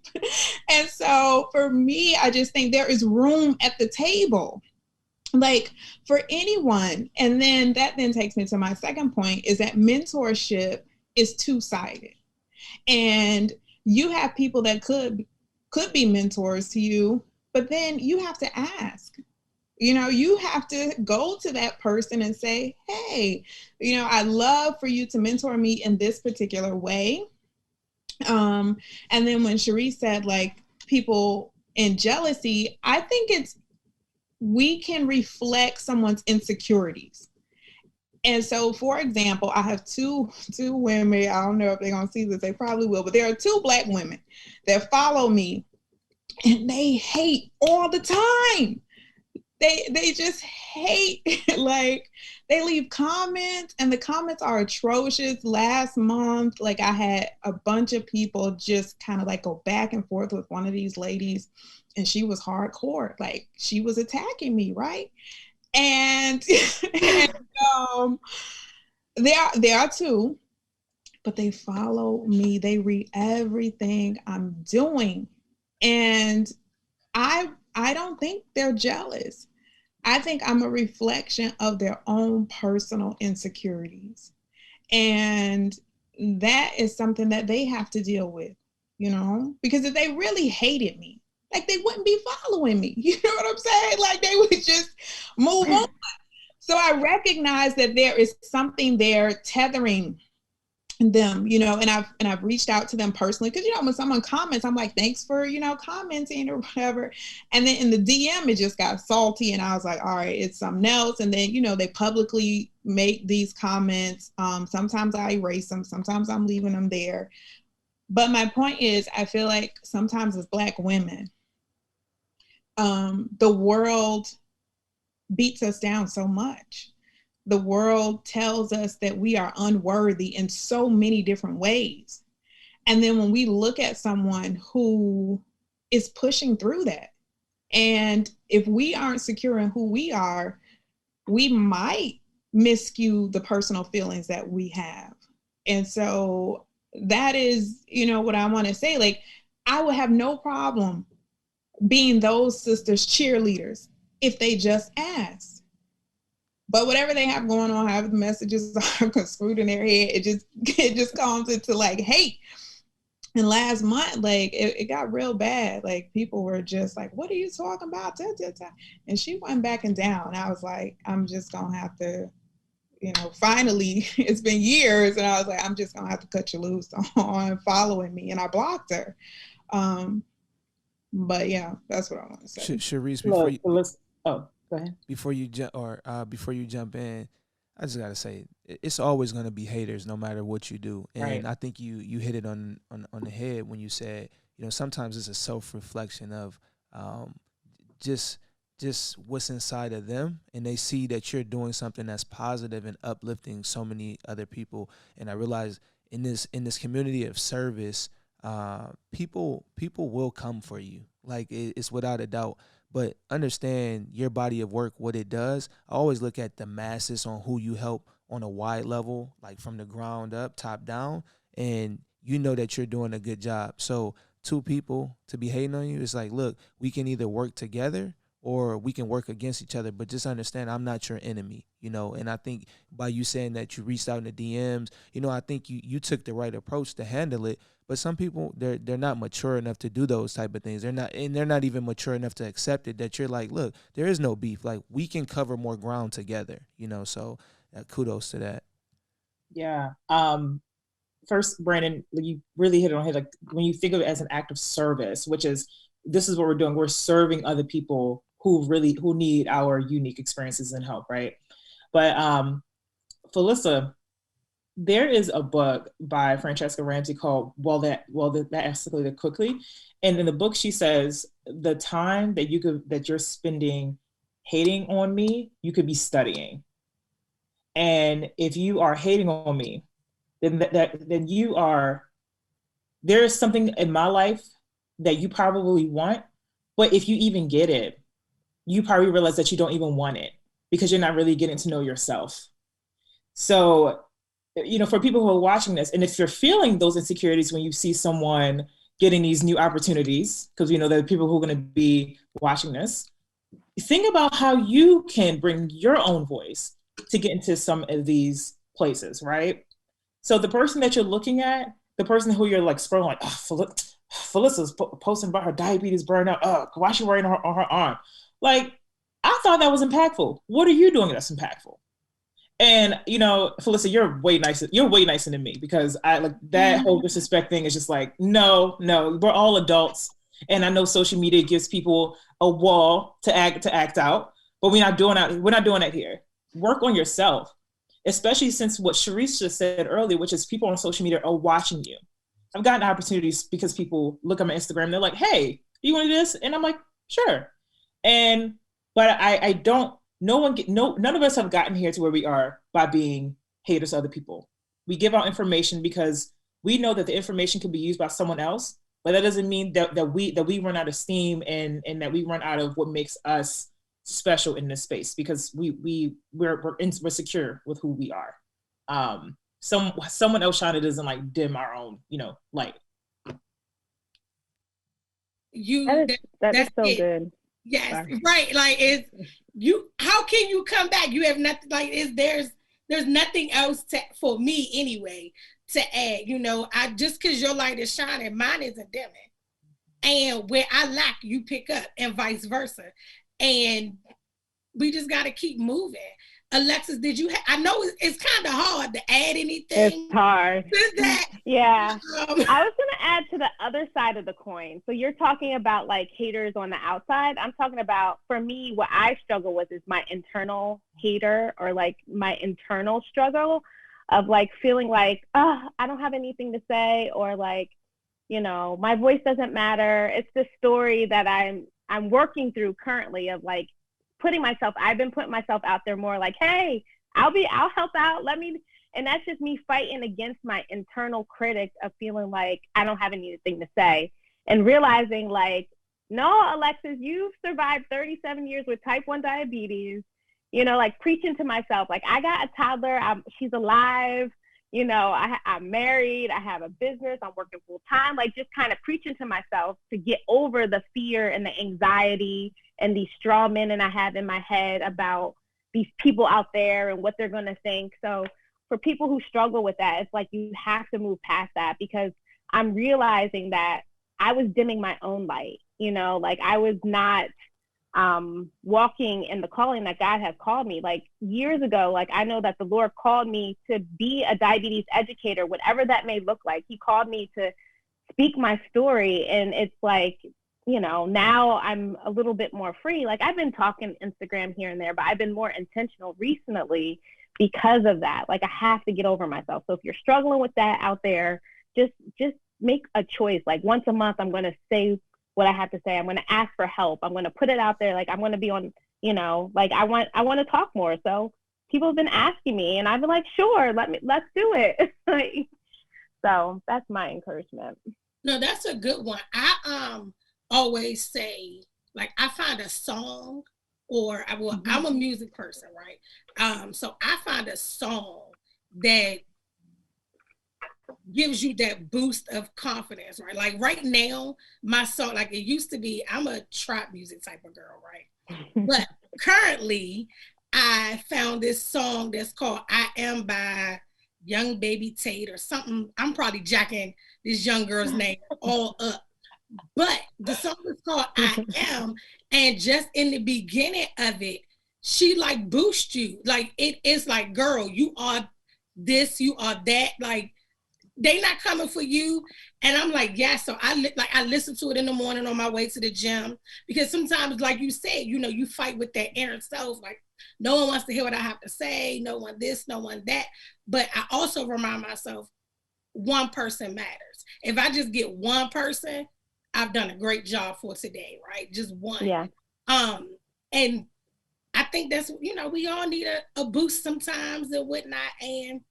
And so for me, I just think there is room at the table, like for anyone. And then that then takes me to my second point, is that mentorship is two-sided. And you have people that could be mentors to you, but then you have to ask. You have to go to that person and say, "Hey, I'd love for you to mentor me in this particular way." And then when Cherise said like people in jealousy, I think we can reflect someone's insecurities. And so, for example, I have two women. I don't know if they're gonna see this. They probably will, but there are two Black women that follow me, and they hate all the time. They just hate. Like, they leave comments, and the comments are atrocious. Last month, like, I had a bunch of people just kind of like go back and forth with one of these ladies, and she was hardcore. Like, she was attacking me, right? And, there are two, but they follow me. They read everything I'm doing. And I don't think they're jealous. I think I'm a reflection of their own personal insecurities. And that is something that they have to deal with, because if they really hated me, like, they wouldn't be following me. You know what I'm saying? Like, they would just move on. So I recognize that there is something there tethering them, and I've reached out to them personally, because when someone comments, I'm like, thanks for commenting or whatever. And then in the DM, it just got salty, and I was like, all right, it's something else. And then they publicly make these comments. Sometimes I erase them, sometimes I'm leaving them there. But my point is, I feel like sometimes as Black women, the world beats us down so much. The world tells us that we are unworthy in so many different ways. And then when we look at someone who is pushing through that, and if we aren't secure in who we are, we might miscue the personal feelings that we have. And so that is, what I want to say. Like, I would have no problem being those sisters' cheerleaders if they just asked. But whatever they have going on, however the messages are construed in their head, it just comes into like hate. And last month, like, it got real bad. Like, people were just like, "What are you talking about?" And she went backing down. I was like, I'm just gonna have to, finally, it's been years, and I was like, I'm just gonna have to cut you loose on following me, and I blocked her. But yeah, that's what I want to say. Cherise, go ahead. Before you jump in, I just gotta say, it's always gonna be haters, no matter what you do. And right. I think you hit it on the head when you said, sometimes it's a self-reflection of um, just what's inside of them, and they see that you're doing something that's positive and uplifting so many other people. And I realize in this community of service, people will come for you. Like it's without a doubt. But understand your body of work, what it does. I always look at the masses on who you help on a wide level, like from the ground up, top down, and you know that you're doing a good job. So two people to be hating on you, it's like, look, we can either work together or we can work against each other, but just understand I'm not your enemy, and I think by you saying that you reached out in the DMs, I think you took the right approach to handle it. But some people, they're not mature enough to do those type of things. They're not even mature enough to accept it, that you're like, look, there is no beef. Like, we can cover more ground together, so kudos to that. Yeah. First, Brandon, you really hit it on head. Like, when you think of it as an act of service, this is what we're doing. We're serving other people who need our unique experiences and help, right? But Phyllisa, there is a book by Francesca Ramsey called That Escalated Quickly. And in the book, she says, the time that you're spending hating on me, you could be studying. And if you are hating on me, then there is something in my life that you probably want, but if you even get it, you probably realize that you don't even want it because you're not really getting to know yourself. So, for people who are watching this, and if you're feeling those insecurities when you see someone getting these new opportunities, because we know there are people who are going to be watching this, think about how you can bring your own voice to get into some of these places, right? So the person that you're looking at, the person who you're like scrolling, like, oh, Phyllisa's posting about her diabetes burnout. Oh, why is she wearing on her arm? Like, I thought that was impactful. What are you doing that's impactful? And, Phyllisa, you're way nicer. You're way nicer than me, because I like that whole disrespect thing is just like, no, we're all adults. And I know social media gives people a wall to act out, but we're not doing that here. Work on yourself, especially since what Cherise just said earlier, which is people on social media are watching you. I've gotten opportunities because people look at my Instagram and they're like, hey, do you want to do this? And I'm like, sure. But I don't, none of us have gotten here to where we are by being haters to other people. We give out information because we know that the information can be used by someone else, but that doesn't mean that we run out of steam and that we run out of what makes us special in this space, because we're secure with who we are. Someone else shining doesn't like dim our own, light. That's so it. Good. Yes, sorry. Right. Like, how can you come back? You have nothing. Like, there's nothing else for me anyway to add. I just because your light is shining, mine isn't dimming. And where I lack, you pick up, and vice versa. And we just got to keep moving. Alexis, I know it's kind of hard to add anything. It's hard. Yeah. I was going to add to the other side of the coin. So you're talking about like haters on the outside. I'm talking about, for me, what I struggle with is my internal hater, or like my internal struggle of like feeling like, I don't have anything to say, or like, my voice doesn't matter. It's the story that I'm working through currently of like, I've been putting myself out there more like, hey, I'll help out. And that's just me fighting against my internal critic of feeling like I don't have anything to say, and realizing like, no, Alexis, you've survived 37 years with type 1 diabetes, like preaching to myself. Like, I got a toddler, she's alive, I'm married, I have a business, I'm working full time, like just kind of preaching to myself to get over the fear and the anxiety and these straw men I have in my head about these people out there and what they're going to think. So for people who struggle with that, it's like you have to move past that, because I'm realizing that I was dimming my own light, like I was not walking in the calling that God has called me. Like years ago, like I know that the Lord called me to be a diabetes educator, whatever that may look like. He called me to speak my story. And it's like, now I'm a little bit more free. Like I've been talking Instagram here and there, but I've been more intentional recently because of that. Like I have to get over myself. So if you're struggling with that out there, just make a choice. Like once a month, I'm going to say what I have to say. I'm going to ask for help. I'm going to put it out there. Like, I'm going to be on, you know, like I want to talk more. So people have been asking me, and I've been like, sure, let's do it. Like, so that's my encouragement. No, that's a good one. I always say, like, I find a song, or I'm a music person, right? So I find a song that gives you that boost of confidence, right? Like right now, my song, like it used to be, I'm a trap music type of girl, right? But currently, I found this song that's called I Am by Young Baby Tate or something. I'm probably jacking this young girl's name all up. But the song is called I Am. And just in the beginning of it, she like boosts you. Like it is like, girl, you are this, you are that. Like they not coming for you. And I'm like, yeah. So I listen to it in the morning on my way to the gym, because sometimes, like you said, you know, you fight with that inner self. Like no one wants to hear what I have to say. No one this, no one that. But I also remind myself, one person matters. If I just get one person, I've done a great job for today, right? Just one. Yeah. And I think that's, you know, we all need a boost sometimes and whatnot. And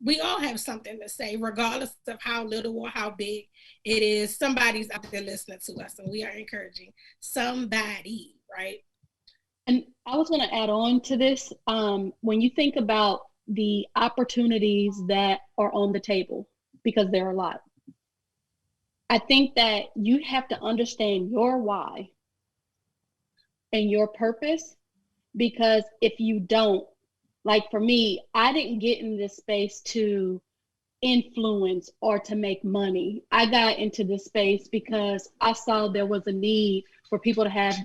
we all have something to say, regardless of how little or how big it is. Somebody's out there listening to us, and we are encouraging somebody, right? And I was going to add on to this. When you think about the opportunities that are on the table, because there are a lot, I think that you have to understand your why and your purpose, because if you don't, like for me, I didn't get in this space to influence or to make money. I got into this space because I saw there was a need for people to have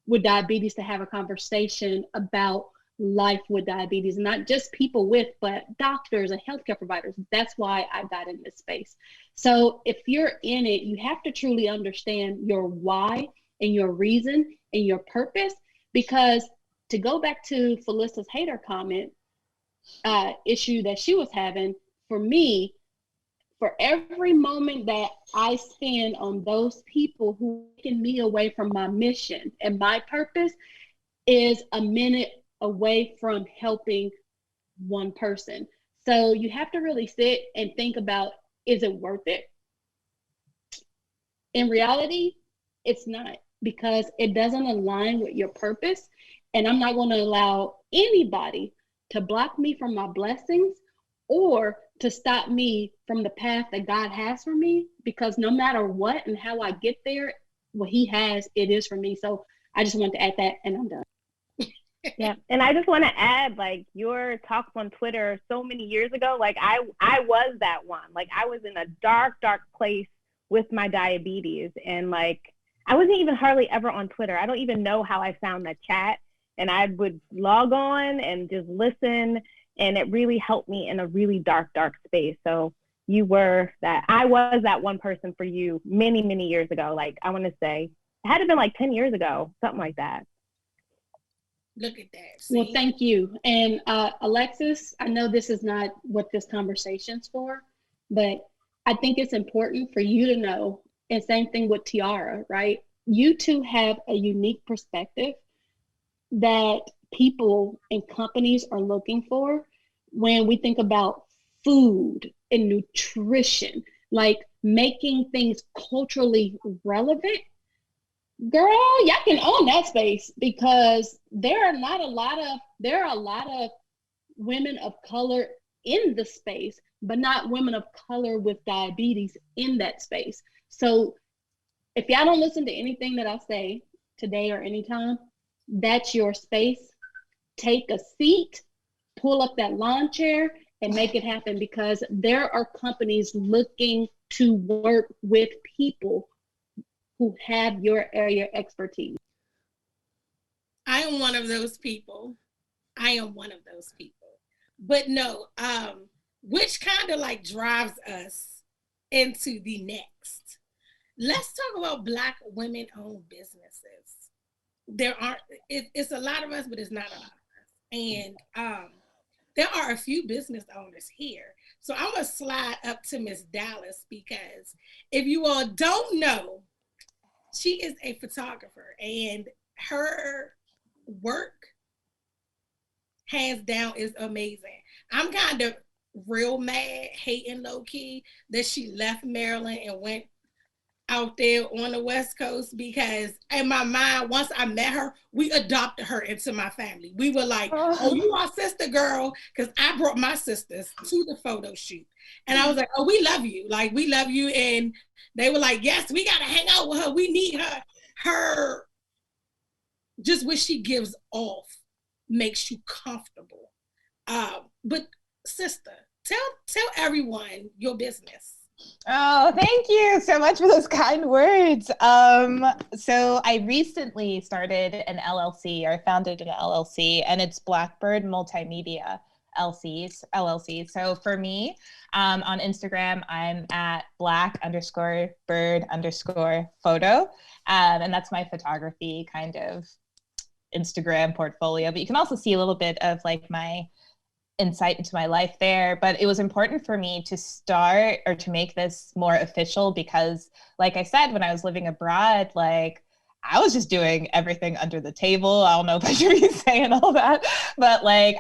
with diabetes to have a conversation about life with diabetes, not just people with, but doctors and healthcare providers. That's why I got in this space. So if you're in it, you have to truly understand your why and your reason and your purpose, because to go back to Phyllisa's hater comment issue that she was having, for me, for every moment that I spend on those people who taken me away from my mission and my purpose is a minute away from helping one person. So you have to really sit and think about, is it worth it? In reality, it's not, because it doesn't align with your purpose. And I'm not going to allow anybody to block me from my blessings or to stop me from the path that God has for me, because no matter what and how I get there, what he has, it is for me. So I just want to add that, and I'm done. Yeah. And I just want to add, like, your talks on Twitter so many years ago, like I was that one. Like I was in a dark place with my diabetes, and like I wasn't even hardly ever on Twitter. I don't even know how I found that chat, and I would log on and just listen, and it really helped me in a really dark space. So I was that one person for you many years ago. Like I want to say it had to have been like 10 years ago, something like that. Look at that. See? Well, thank you. And Alexis, I know this is not what this conversation's for, but I think it's important for you to know, and same thing with Tiara, right? You two have a unique perspective that people and companies are looking for when we think about food and nutrition, like making things culturally relevant. Girl, y'all can own that space, because there are a lot of women of color in the space, but not women of color with diabetes in that space. So if y'all don't listen to anything that I say today or anytime, that's your space. Take a seat, pull up that lawn chair, and make it happen, because there are companies looking to work with people who have your area expertise. I am one of those people. But no, which kind of like drives us into the next. Let's talk about Black women-owned businesses. It's a lot of us, but it's not a lot of us. And there are a few business owners here. So I'm going to slide up to Miss Dalyce, because if you all don't know, she is a photographer, and her work, hands down, is amazing. I'm kind of real mad, hating low key, that she left Maryland and went out there on the West Coast, because in my mind, once I met her, we adopted her into my family. We were like, oh, you our sister girl, because I brought my sisters to the photo shoot. And I was like, oh, we love you. Like, we love you. And they were like, yes, we got to hang out with her. We need her. Her, just what she gives off makes you comfortable. But sister, tell everyone your business. Oh, thank you so much for those kind words. So I recently started an LLC, or founded an LLC, and it's Blackbird Multimedia LLC. So for me, on Instagram, I'm at black_bird_photo. And that's my photography kind of Instagram portfolio. But you can also see a little bit of like my insight into my life there. But it was important for me to start, or to make this more official, because like I said, when I was living abroad, like I was just doing everything under the table. I don't know if I should be saying all that, but like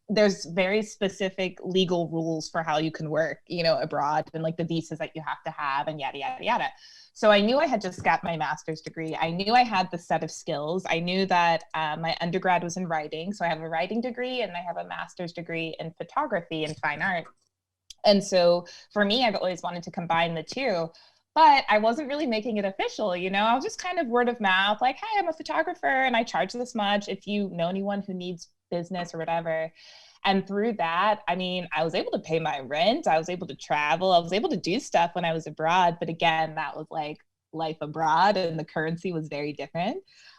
there's very specific legal rules for how you can work, abroad, and like the visas that you have to have, and yada, yada, yada. So I knew I had just got my master's degree. I knew I had the set of skills. I knew that my undergrad was in writing. So I have a writing degree, and I have a master's degree in photography and fine art. And so for me, I've always wanted to combine the two, but I wasn't really making it official. I was just kind of word of mouth, like, hey, I'm a photographer and I charge this much if you know anyone who needs business or whatever. And through that, I was able to pay my rent. I was able to travel. I was able to do stuff when I was abroad. But again, that was like life abroad, and the currency was very different.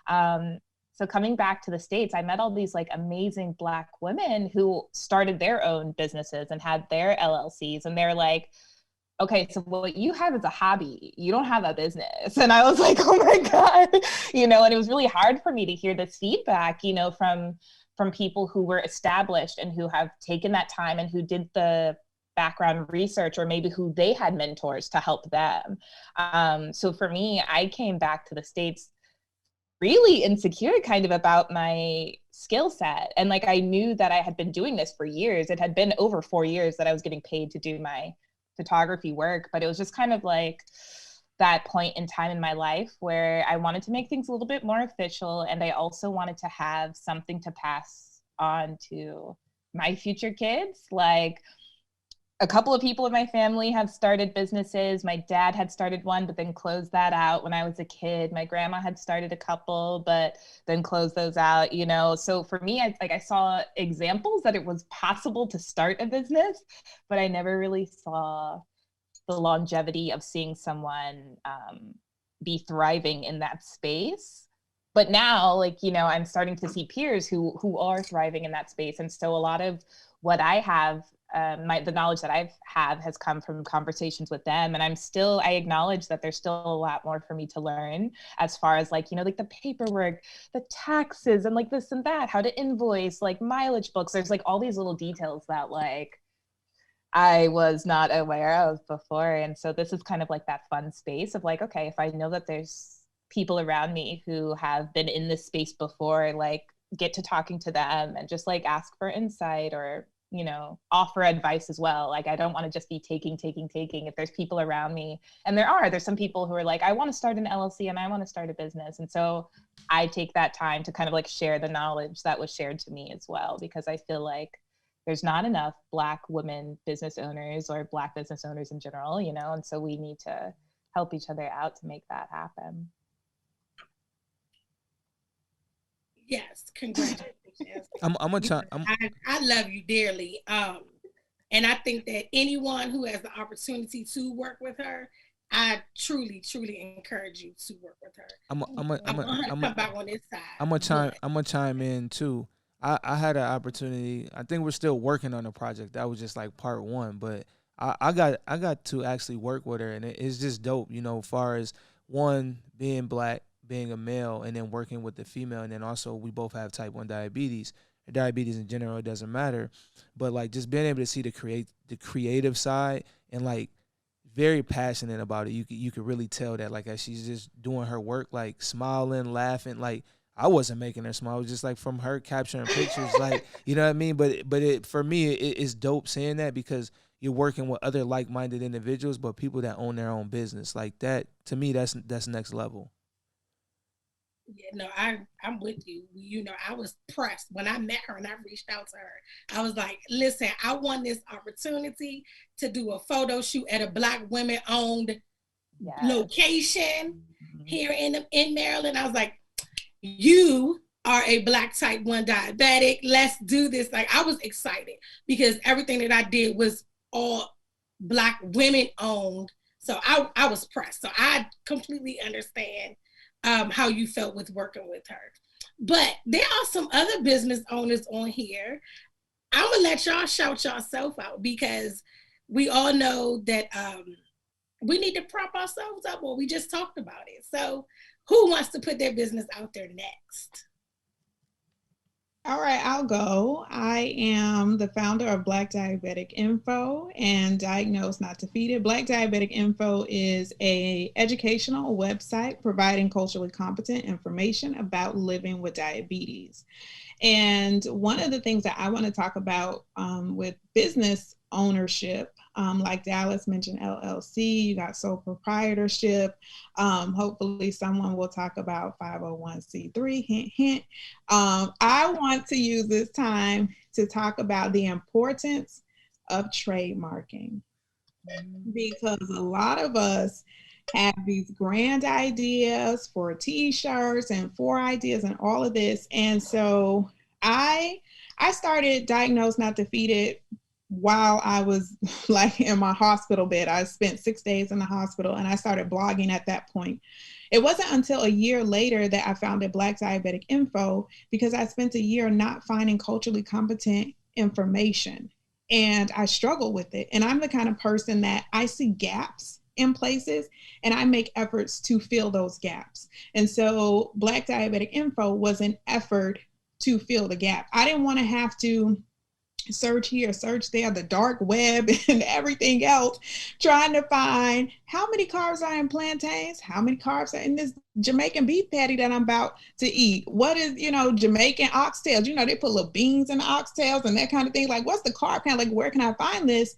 So coming back to the States, I met all these like amazing Black women who started their own businesses and had their LLCs. And they're like, okay, so what you have is a hobby. You don't have a business. And I was like, oh my God, and it was really hard for me to hear this feedback, from people who were established and who have taken that time and who did the background research, or maybe who they had mentors to help them. So for me, I came back to the States really insecure kind of about my skill set. And like, I knew that I had been doing this for years. It had been over 4 years that I was getting paid to do my photography work, but it was just kind of like that point in time in my life where I wanted to make things a little bit more official. And I also wanted to have something to pass on to my future kids. Like, a couple of people in my family have started businesses. My dad had started one, but then closed that out when I was a kid. My grandma had started a couple, but then closed those out, So for me, I saw examples that it was possible to start a business, but I never really saw the longevity of seeing someone be thriving in that space. But now, like, I'm starting to see peers who are thriving in that space. And so a lot of what I have, the knowledge that I have has come from conversations with them. And I acknowledge that there's still a lot more for me to learn, as far as like, like the paperwork, the taxes, and like this and that, how to invoice, like mileage books. There's like all these little details that like I was not aware of before. And so this is kind of like that fun space of like, okay, if I know that there's people around me who have been in this space before, like get to talking to them and just like ask for insight, or, offer advice as well. Like, I don't want to just be taking. If there's people around me, and there's some people who are like, I want to start an LLC and I want to start a business. And so I take that time to kind of like share the knowledge that was shared to me as well, because I feel like there's not enough Black women business owners, or Black business owners in general, and so we need to help each other out to make that happen. Yes, congratulations. I'm gonna try. I love you dearly. And I think that anyone who has the opportunity to work with her, I truly, truly encourage you to work with her. I'm gonna come back on this side. I'm gonna chime in too. I had an opportunity. I think we're still working on the project. That was just like part one, but I got to actually work with her, and it's just dope. As far as one, being Black, being a male, and then working with the female, and then also we both have type 1 diabetes. Diabetes in general, it doesn't matter, but like just being able to see the creative side, and like very passionate about it. You could really tell that, like, as she's just doing her work, like smiling, laughing. Like, I wasn't making her smile. It was just like from her capturing pictures, like, you know what I mean? But for me, it's dope seeing that, because you're working with other like-minded individuals, but people that own their own business. Like, that, to me, that's next level. Yeah, no, I'm with you. You know, I was pressed when I met her and I reached out to her. I was like, listen, I want this opportunity to do a photo shoot at a Black women-owned location here in Maryland. I was like, you are a Black type 1 diabetic. Let's do this. Like, I was excited because everything that I did was all Black women-owned. So I was pressed. So I completely understand how you felt with working with her. But there are some other business owners on here. I'm gonna let y'all shout yourself out, because we all know that we need to prop ourselves up. Well, we just talked about it. So who wants to put their business out there next? All right, I'll go. I am the founder of Black Diabetic Info and Diagnosed Not Defeated. Black Diabetic Info is an educational website providing culturally competent information about living with diabetes. And one of the things that I want to talk about with business ownership, like Dalyce mentioned, LLC, you got sole proprietorship. Hopefully someone will talk about 501c3, hint, hint. I want to use this time to talk about the importance of trademarking, because a lot of us have these grand ideas for t-shirts and for ideas and all of this. And so I started Diagnosed Not Defeated while I was like in my hospital bed. I spent 6 days in the hospital and I started blogging at that point. It wasn't until a year later that I founded Black Diabetic Info, because I spent a year not finding culturally competent information and I struggled with it. And I'm the kind of person that I see gaps in places and I make efforts to fill those gaps. And so Black Diabetic Info was an effort to fill the gap. I didn't want to have to search here, search there, the dark web and everything else, trying to find how many carbs are in plantains, how many carbs are in this Jamaican beef patty that I'm about to eat. What is, Jamaican oxtails? They put little beans in the oxtails and that kind of thing. Like, what's the carb count? Like, where can I find this?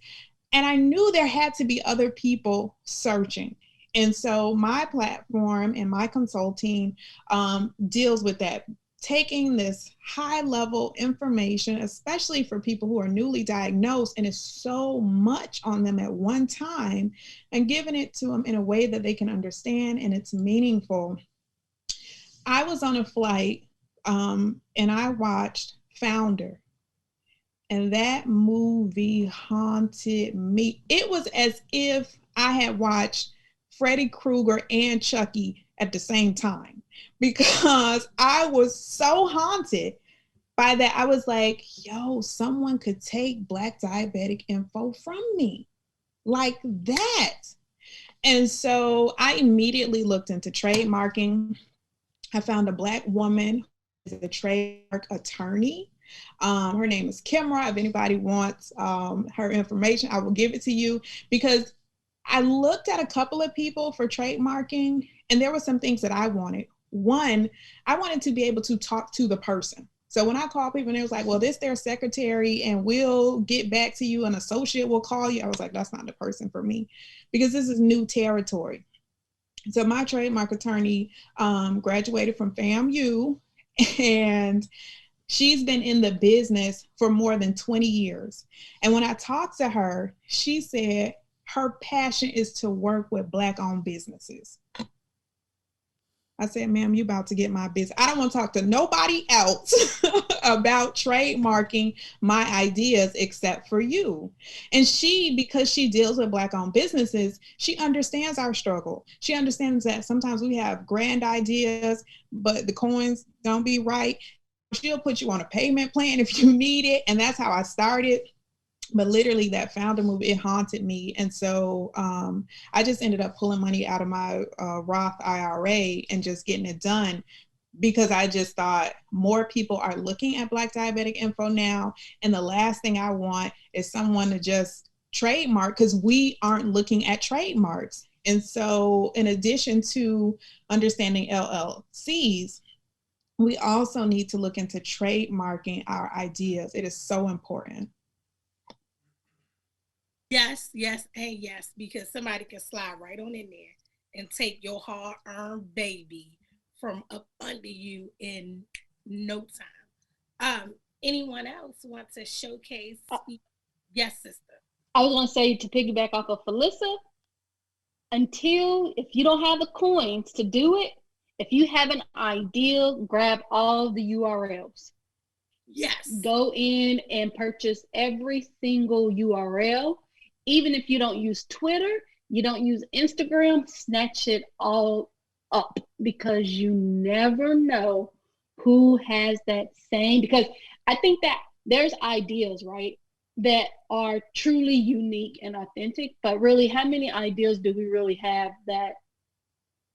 And I knew there had to be other people searching. And so my platform and my consulting deals with that, taking this high level information, especially for people who are newly diagnosed, and it's so much on them at one time, and giving it to them in a way that they can understand and it's meaningful. I was on a flight and I watched Founder, and that movie haunted me. It was as if I had watched Freddy Krueger and Chucky at the same time, because I was so haunted by that. I was like, yo, someone could take Black Diabetic Info from me like that. And so I immediately looked into trademarking. I found a Black woman who is a trademark attorney. Her name is Kimra. If anybody wants her information, I will give it to you, because I looked at a couple of people for trademarking and there were some things that I wanted. One, I wanted to be able to talk to the person. So when I call people and it was like, well, this their secretary and we'll get back to you, an associate will call you. I was like, that's not the person for me, because this is new territory. So my trademark attorney graduated from FAMU, and she's been in the business for more than 20 years. And when I talked to her, she said her passion is to work with Black-owned businesses. I said, ma'am, you about to get my business. I don't want to talk to nobody else about trademarking my ideas except for you. And she, because she deals with Black-owned businesses, she understands our struggle. She understands that sometimes we have grand ideas, but the coins don't be right. She'll put you on a payment plan if you need it. And that's how I started. But literally that Founder movie, it haunted me. And so I just ended up pulling money out of my Roth IRA and just getting it done, because I just thought more people are looking at Black Diabetic Info now. And the last thing I want is someone to just trademark because we aren't looking at trademarks. And so in addition to understanding LLCs, we also need to look into trademarking our ideas. It is so important. Yes, yes, and yes, because somebody can slide right on in there and take your hard-earned baby from up under you in no time. Anyone else want to showcase? Yes, sister. I was going to say, to piggyback off of Phyllisa, if you don't have the coins to do it, if you have an idea, grab all the URLs. Yes. Go in and purchase every single URL. Even if you don't use Twitter, you don't use Instagram, snatch it all up, because you never know who has that same, because I think that there's ideas, right, that are truly unique and authentic, but really, how many ideas do we really have that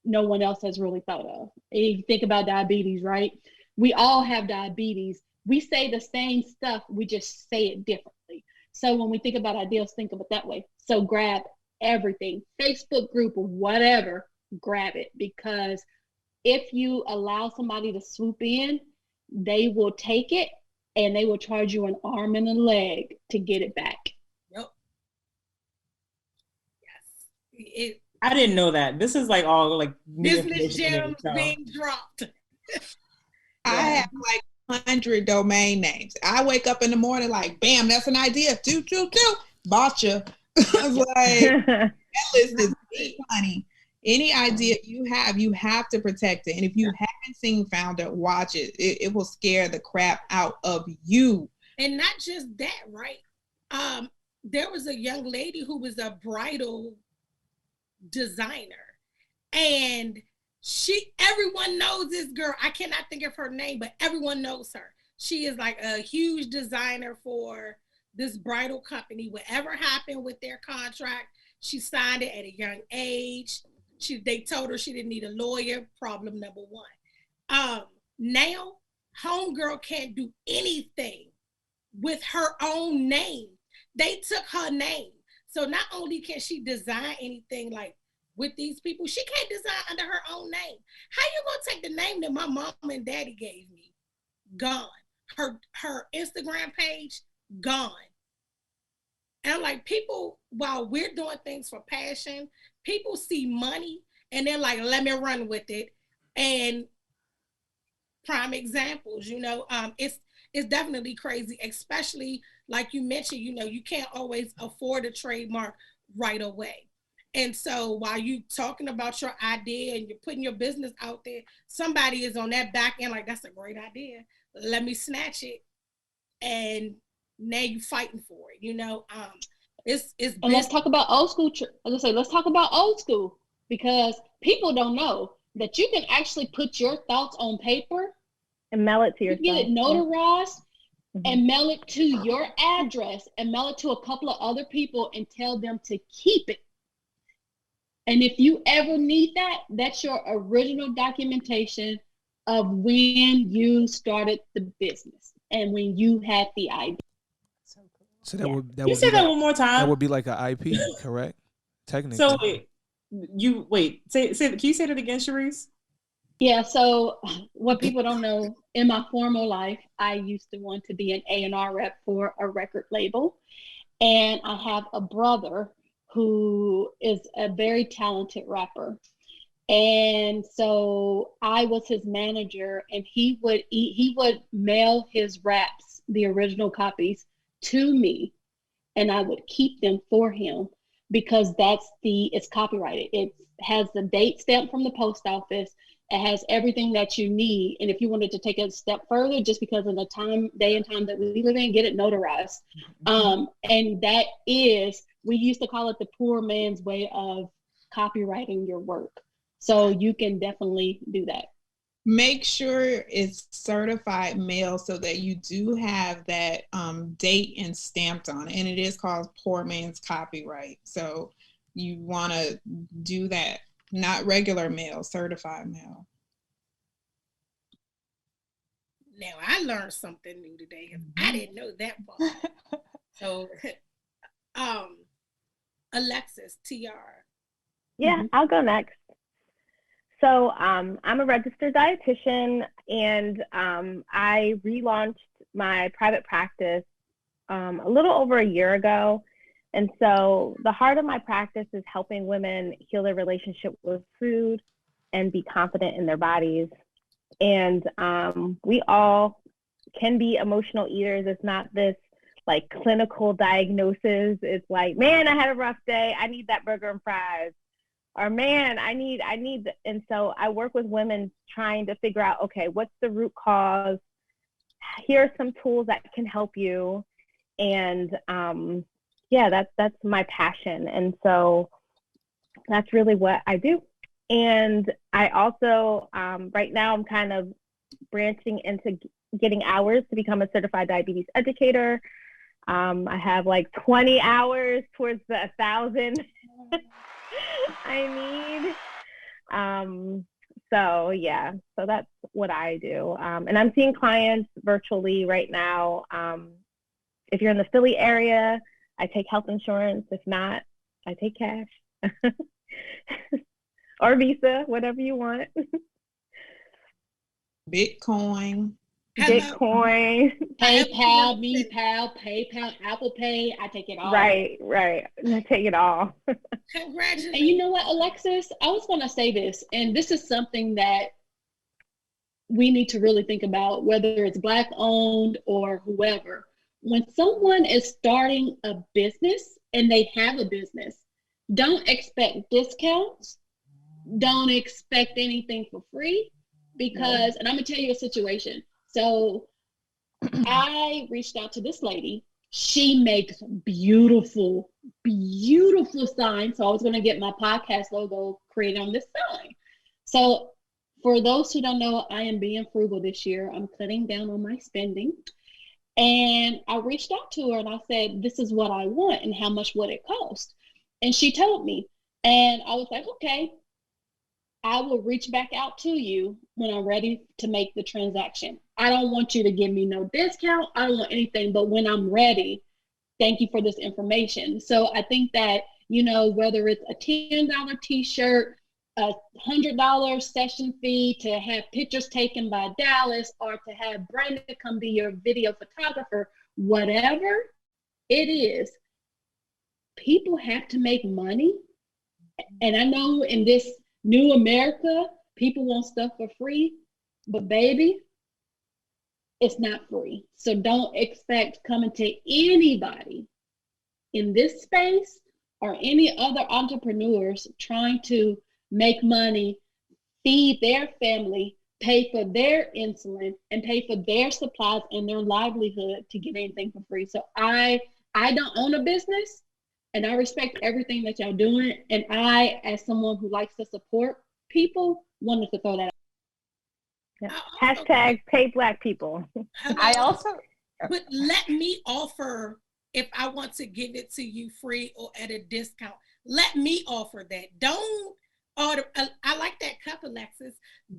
no one else has really thought of? If you think about diabetes, right? We all have diabetes. We say the same stuff, we just say it differently. So when we think about ideas, think of it that way. So grab everything, Facebook group or whatever, grab it, because if you allow somebody to swoop in, they will take it and they will charge you an arm and a leg to get it back. Yep. Yes. I didn't know that. This is like all like business gems being dropped. I have like 100 domain names. I wake up in the morning like, bam, that's an idea. Bought you. I was like, that list is deep, honey. Any idea you have to protect it. And if you haven't seen Founder, watch it. It will scare the crap out of you. And not just that, right? There was a young lady who was a bridal designer, and everyone knows this girl. I cannot think of her name, but everyone knows her. She is like a huge designer for this bridal company. Whatever happened with their contract, she signed it at a young age. They told her she didn't need a lawyer. Problem number one. Now, homegirl can't do anything with her own name. They took her name. So not only can she design anything like with these people, she can't design under her own name. How you gonna take the name that my mom and daddy gave me? Gone. Her Instagram page, gone. And I'm like, people, while we're doing things for passion, people see money and they're like, let me run with it. And prime examples, it's definitely crazy, especially like you mentioned, you can't always afford a trademark right away. And so while you talking about your idea and you're putting your business out there, somebody is on that back end like, that's a great idea. Let me snatch it. And now you fighting for it, it's and let's talk about old school. Let's talk about old school, because people don't know that you can actually put your thoughts on paper and mail it to yourself. Get it notarized and mail it to your address and mail it to a couple of other people and tell them to keep it. And if you ever need that, that's your original documentation of when you started the business and when you had the idea. So that would you say that one more time? That would be like an IP, correct? Technically. So can you say that again, Cherise? Yeah. So what people don't know, in my formal life, I used to want to be an A&R rep for a record label, and I have a brother who is a very talented rapper. And so I was his manager, and he would mail his raps, the original copies, to me, and I would keep them for him because it's copyrighted. It has the date stamp from the post office. It has everything that you need. And if you wanted to take it a step further, just because of the day and time that we live in, get it notarized. And that is, we used to call it the poor man's way of copywriting your work. So you can definitely do that. Make sure it's certified mail so that you do have that date and stamped on it. And it is called poor man's copyright. So you want to do that, not regular mail, certified mail. Now I learned something new today. I didn't know that part. So Alexis, Tiara. Yeah, I'll go next. So I'm a registered dietitian, and I relaunched my private practice a little over a year ago. And so the heart of my practice is helping women heal their relationship with food and be confident in their bodies. And we all can be emotional eaters. It's not this like clinical diagnosis. It's like, man, I had a rough day. I need that burger and fries. Or man, I need, and so I work with women trying to figure out, okay, what's the root cause? Here are some tools that can help you. And yeah, that's my passion. And so that's really what I do. And I also, right now I'm kind of branching into getting hours to become a certified diabetes educator. I have like 20 hours towards the 1,000 I need. So yeah, so that's what I do. And I'm seeing clients virtually right now. If you're in the Philly area, I take health insurance. If not, I take cash or Visa, whatever you want. Bitcoin. Bitcoin. PayPal, PayPal, Apple Pay. I take it all. Right. I take it all. Congratulations. And you know what, Alexis? I was going to say this, and this is something that we need to really think about, whether it's Black owned or whoever. When someone is starting a business and they have a business, don't expect discounts. Don't expect anything for free because, and I'm going to tell you a situation. So I reached out to this lady. She makes beautiful, beautiful signs. So I was going to get my podcast logo created on this sign. So for those who don't know, I am being frugal this year. I'm cutting down on my spending. And I reached out to her and I said, this is what I want and how much would it cost? And she told me. And I was like, okay, I will reach back out to you when I'm ready to make the transaction. I don't want you to give me no discount. I don't want anything, but when I'm ready, thank you for this information. So I think that, you know, whether it's a $10 t-shirt, a $100 session fee to have pictures taken by Dalyce, or to have Brandon come be your video photographer, whatever it is, people have to make money. And I know in this new America, people want stuff for free, but baby, it's not free. So don't expect coming to anybody in this space or any other entrepreneurs trying to make money, feed their family, pay for their insulin, and pay for their supplies and their livelihood to get anything for free. So I don't own a business, and I respect everything that y'all doing. And I, as someone who likes to support people, wanted to throw that out. Yeah. Hashtag pay Black people. I also, But let me offer, if I want to give it to you free or at a discount, let me offer that. Don't order. I like that cup, Alexis.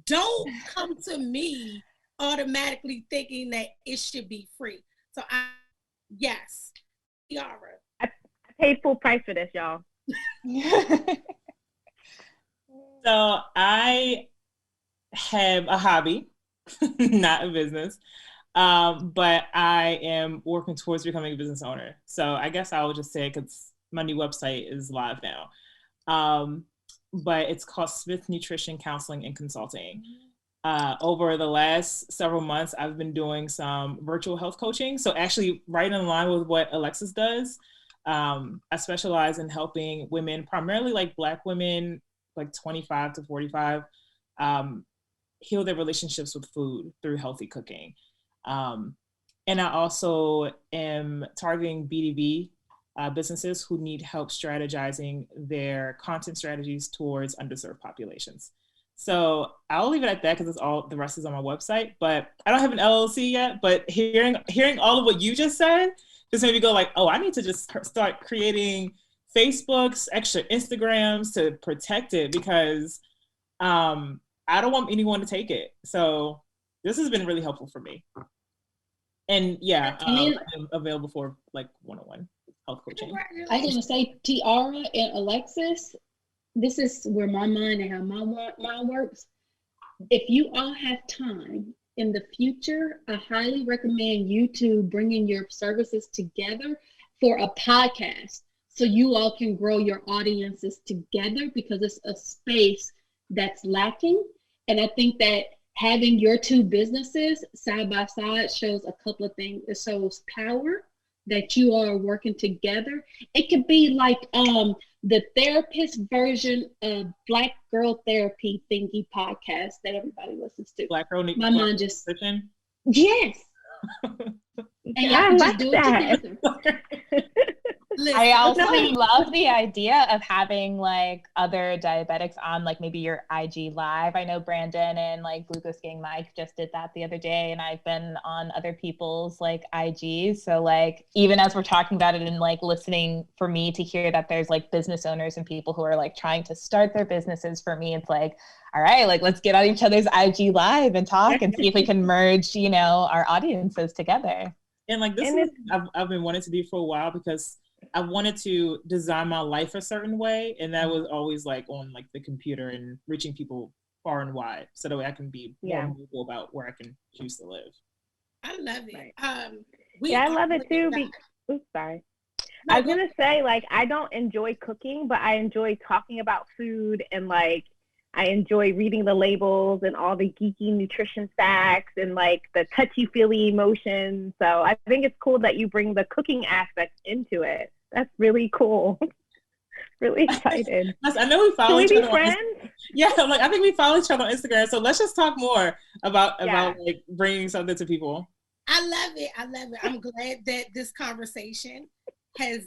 Don't come to me automatically thinking that it should be free. So yes, Tiara. I paid full price for this, y'all. So I have a hobby, not a business, but I am working towards becoming a business owner. So I guess I will just say, because my new website is live now, but it's called Smith Nutrition Counseling and Consulting. Over the last several months, I've been doing some virtual health coaching. So actually right in line with what Alexis does. I specialize in helping women, primarily like Black women, like 25 to 45, heal their relationships with food through healthy cooking. And I also am targeting B2B businesses who need help strategizing their content strategies towards underserved populations. So I'll leave it at that because it's all, the rest is on my website, but I don't have an LLC yet, but hearing all of what you just said, just made me go like, oh, I need to just start creating Facebooks, extra Instagrams to protect it, because I don't want anyone to take it. So this has been really helpful for me. And yeah, I'm available for like one-on-one. health coaching. I was going to say, Tiara and Alexis, this is where my mind and how my mind works. If you all have time in the future, I highly recommend you two bringing your services together for a podcast so you all can grow your audiences together, because it's a space that's lacking. And I think that having your two businesses side by side shows a couple of things. It shows power, that you are working together. It could be like the therapist version of Black Girl Therapy thingy podcast that everybody listens to. Black Girl My mind just Nutrition. Yes. And y'all can just do it together. I also love the idea of having like other diabetics on, like maybe your IG live. I know Brandon and like Glucose Gang Mike just did that the other day, and I've been on other people's like IGs. So like, even as we're talking about it and like listening, for me to hear that there's like business owners and people who are like trying to start their businesses, for me, it's like, all right, like let's get on each other's IG live and talk and see if we can merge, you know, our audiences together. And like this is I've been wanting to do for a while, because I wanted to design my life a certain way, and that was always like on like the computer and reaching people far and wide, so that way I can be more mobile about where I can choose to live. I love it. Right. I love it too. Oops, sorry. I was gonna say, like, I don't enjoy cooking, but I enjoy talking about food, and like I enjoy reading the labels and all the geeky nutrition facts and like the touchy-feely emotions. So I think it's cool that you bring the cooking aspect into it. That's really cool. Really excited. I know we follow each other. Friends? Yeah, like I think we follow each other on Instagram. So let's just talk more about like bringing something to people. I love it. I'm glad that this conversation has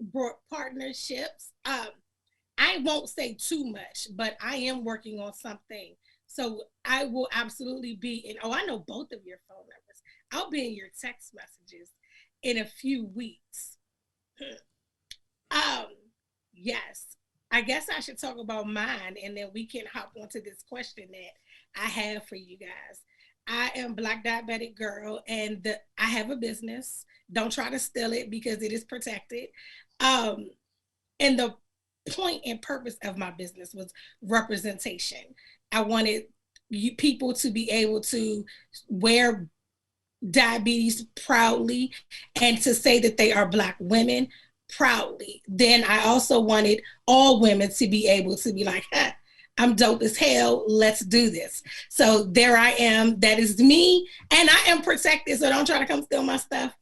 brought partnerships. I won't say too much, but I am working on something. So I will absolutely be in, I know both of your phone numbers. I'll be in your text messages in a few weeks. Yes, I guess I should talk about mine, and then we can hop onto this question that I have for you guys. I am Black diabetic girl, and I have a business. Don't try to steal it because it is protected. And the point and purpose of my business was representation. I wanted people to be able to wear diabetes proudly and to say that they are Black women proudly. Then I also wanted all women to be able to be like, I'm dope as hell, let's do this. So there I am, that is me, and I am protected, so don't try to come steal my stuff.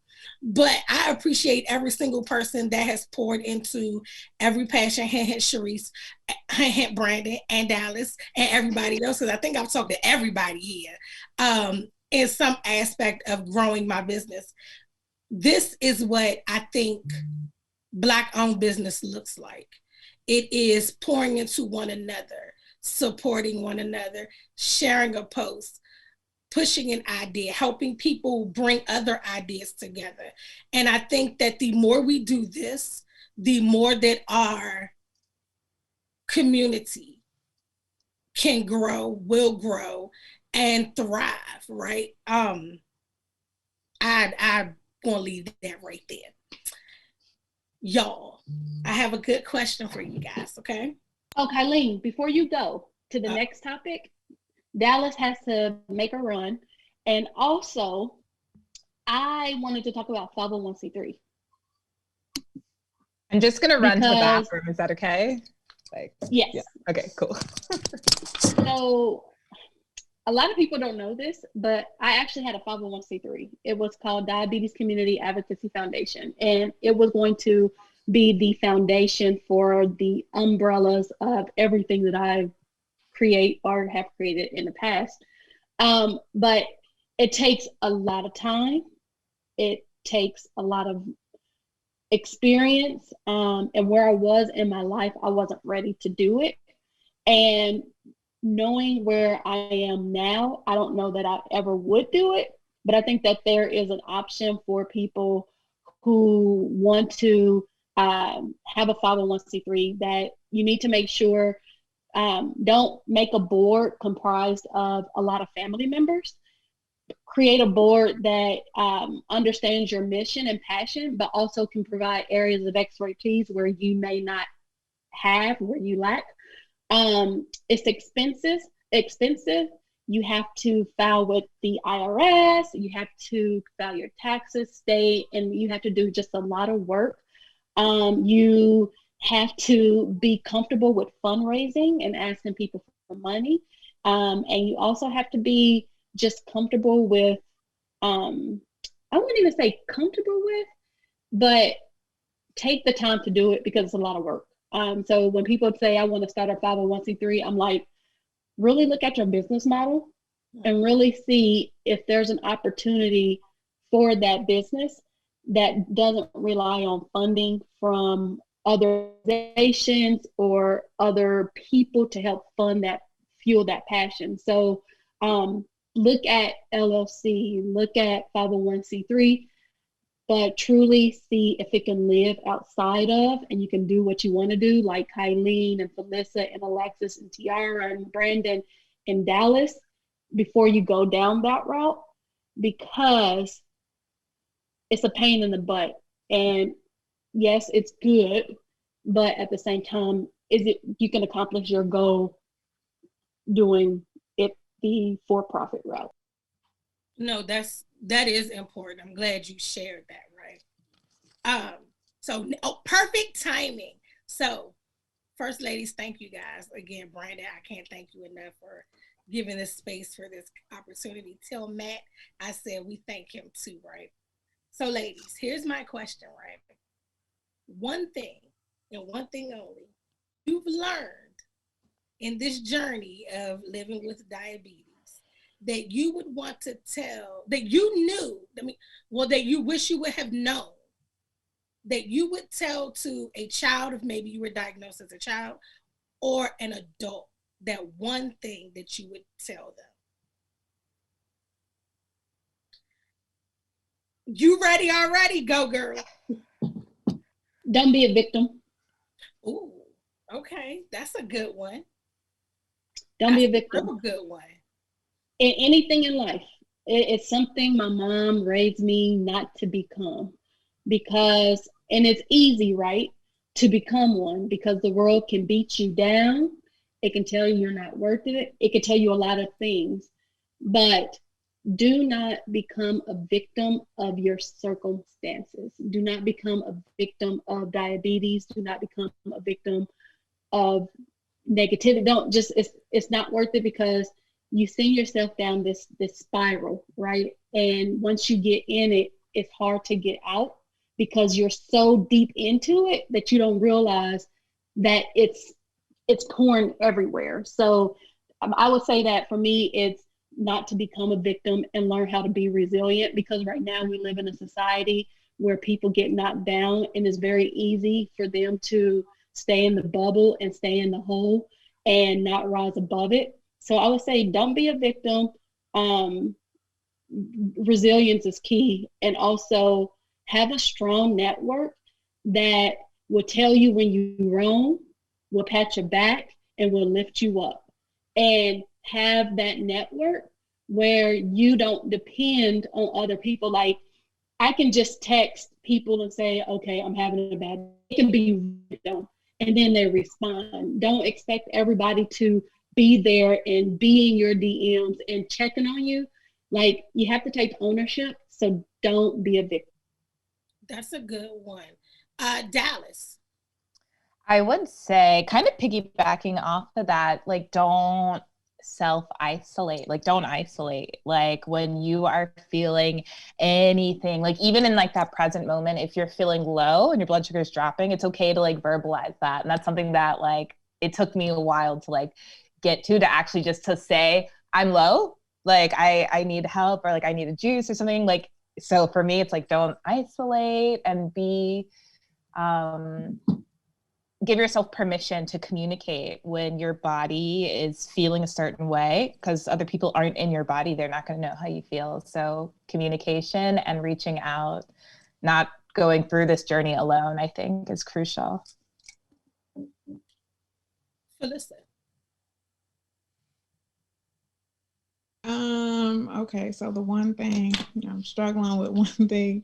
But I appreciate every single person that has poured into Every Passion, hint, Cherise, hint, Brandon, and Dalyce, and everybody else, because I think I've talked to everybody here in some aspect of growing my business. This is what I think Black-owned business looks like. It is pouring into one another, supporting one another, sharing a post, pushing an idea, helping people bring other ideas together. And I think that the more we do this, the more that our community can grow, will grow, and thrive, right? I'm gonna leave that right there. Y'all, I have a good question for you guys, okay? Oh, Kylene, before you go to the next topic, Dalyce has to make a run. And also, I wanted to talk about 501c3. I'm just going to run to the bathroom. Is that okay? Yes. Yeah. Okay, cool. So a lot of people don't know this, but I actually had a 501c3. It was called Diabetes Community Advocacy Foundation. And it was going to be the foundation for the umbrellas of everything that I create or have created in the past. But it takes a lot of time. It takes a lot of experience. And where I was in my life, I wasn't ready to do it. And knowing where I am now, I don't know that I ever would do it, but I think that there is an option for people who want to have a 501c3, that you need to make sure don't make a board comprised of a lot of family members. create a board that understands your mission and passion, but also can provide areas of expertise where you may not have, where you lack. It's expensive. You have to file with the IRS, you have to file your taxes, and you have to do just a lot of work. You have to be comfortable with fundraising and asking people for money. And you also have to be just comfortable with, I wouldn't even say comfortable with, but take the time to do it because it's a lot of work. So when people say, I want to start a 501c3, I'm like, really look at your business model and really see if there's an opportunity for that business that doesn't rely on funding from other organizations or other people to help fund that, fuel that passion. So look at LLC, look at 501c3, but truly see if it can live outside of, and you can do what you want to do, like Kylene and Phyllisa and Alexis and Tiara and Brandon and Dalyce, before you go down that route, because it's a pain in the butt. And yes, it's good, but at the same time, you can accomplish your goal doing it the for-profit route? No, that is important. I'm glad you shared that, right? Perfect timing. So, first ladies, thank you guys. Again, Brandon, I can't thank you enough for giving this space for this opportunity. Tell Matt I said we thank him too, right? So, ladies, here's my question, right? One thing, and one thing only, you've learned in this journey of living with diabetes that you would want to tell, that you knew, that you wish you would have known, that you would tell to a child, if maybe you were diagnosed as a child, or an adult, that one thing that you would tell them? You ready already? Go, girl. Don't be a victim. Ooh, okay. That's a good one. Don't be a victim. That's a good one. In anything in life, it's something my mom raised me not to become, because, and it's easy, right, to become one, because the world can beat you down. It can tell you you're not worth it. It can tell you a lot of things, but do not become a victim of your circumstances. Do not become a victim of diabetes. Do not become a victim of negativity. Don't just, it's not worth it, because you send yourself down this spiral, right? And once you get in it, it's hard to get out, because you're so deep into it that you don't realize that it's pouring everywhere. So I would say that for me, it's not to become a victim and learn how to be resilient, because right now we live in a society where people get knocked down, and it's very easy for them to stay in the bubble and stay in the hole and not rise above it. So I would say, don't be a victim. Resilience is key. And also have a strong network that will tell you when you're wrong, will pat your back, and will lift you up. And have that network where you don't depend on other people. Like, I can just text people and say, okay, I'm having a bad day. It can be them, and then they respond. Don't expect everybody to be there and be in your DMs and checking on you. Like, you have to take ownership. So don't be a victim. That's a good one. Dalyce. I would say, kind of piggybacking off of that, like, don't self-isolate, like, don't isolate. Like, when you are feeling anything, like, even in like that present moment, if you're feeling low and your blood sugar is dropping, it's okay to like verbalize that. And that's something that, like, it took me a while to like get to actually just to say, I'm low, like I need help, or like I need a juice or something. Like, so for me, it's like, don't isolate, and be give yourself permission to communicate when your body is feeling a certain way, because other people aren't in your body. They're not going to know how you feel. So communication and reaching out, not going through this journey alone, I think is crucial. Phyllisa. Okay, so the one thing, I'm struggling with one thing.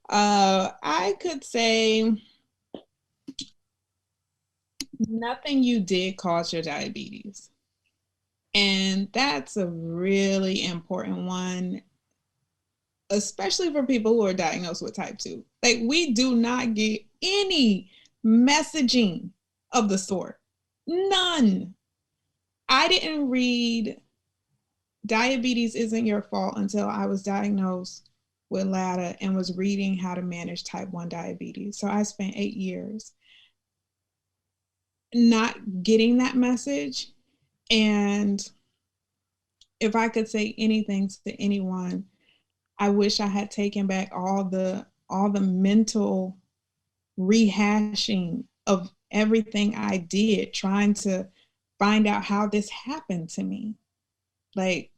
I could say nothing you did caused your diabetes. And that's a really important one, especially for people who are diagnosed with type 2. Like, we do not get any messaging of the sort. None. I didn't read Diabetes Isn't Your Fault until I was diagnosed with LADA and was reading how to manage type 1 diabetes. So I spent 8 years not getting that message. And if I could say anything to anyone, I wish I had taken back all the mental rehashing of everything I did, trying to find out how this happened to me. Like,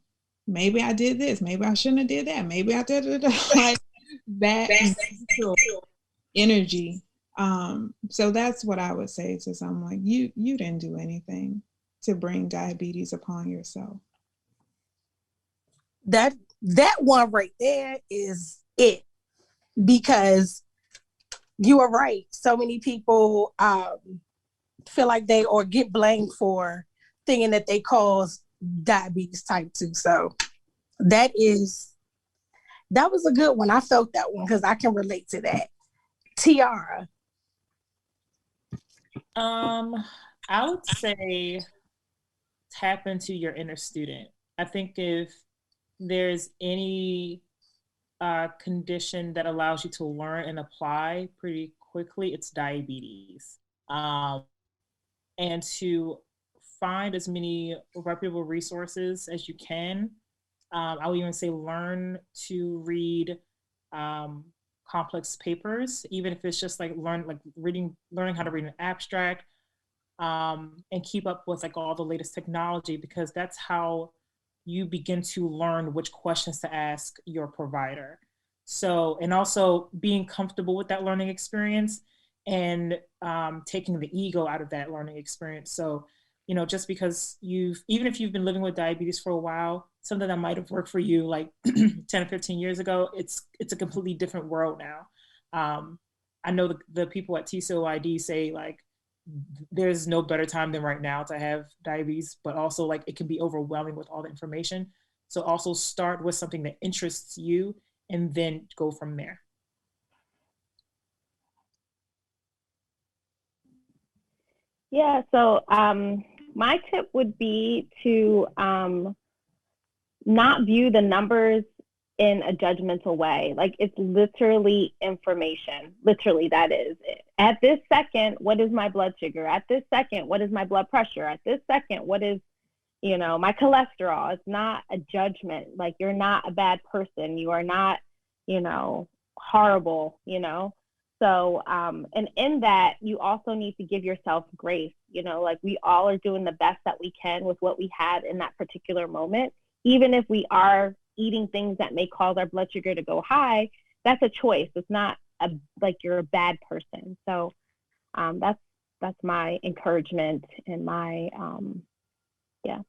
maybe I did this, maybe I shouldn't have did that, maybe I did it. Like that mental energy. So that's what I would say to someone. You didn't do anything to bring diabetes upon yourself. That one right there is it, because you are right. So many people feel like they or get blamed for thinking that they cause diabetes type 2. So that was a good one. I felt that one because I can relate to that. Tiara. I would say tap into your inner student. I think if there's any condition that allows you to learn and apply pretty quickly, it's diabetes. And to find as many reputable resources as you can. I would even say learn to read complex papers, even if it's just like learning how to read an abstract, and keep up with like all the latest technology, because that's how you begin to learn which questions to ask your provider. So, and also being comfortable with that learning experience and taking the ego out of that learning experience. So, just because even if you've been living with diabetes for a while, something that might have worked for you like 10 or 15 years ago, it's a completely different world now. I know the people at TCOID say like, there's no better time than right now to have diabetes, but also like it can be overwhelming with all the information. So also start with something that interests you and then go from there. Yeah, so my tip would be to not view the numbers in a judgmental way. Like, it's literally information. Literally, that is it. At this second, what is my blood sugar? At this second, what is my blood pressure? At this second, what is, my cholesterol? It's not a judgment. Like, you're not a bad person. You are not, horrible, So, and in that, you also need to give yourself grace. Like, we all are doing the best that we can with what we have in that particular moment. Even if we are eating things that may cause our blood sugar to go high, that's a choice. It's not like you're a bad person. So that's my encouragement and my yeah.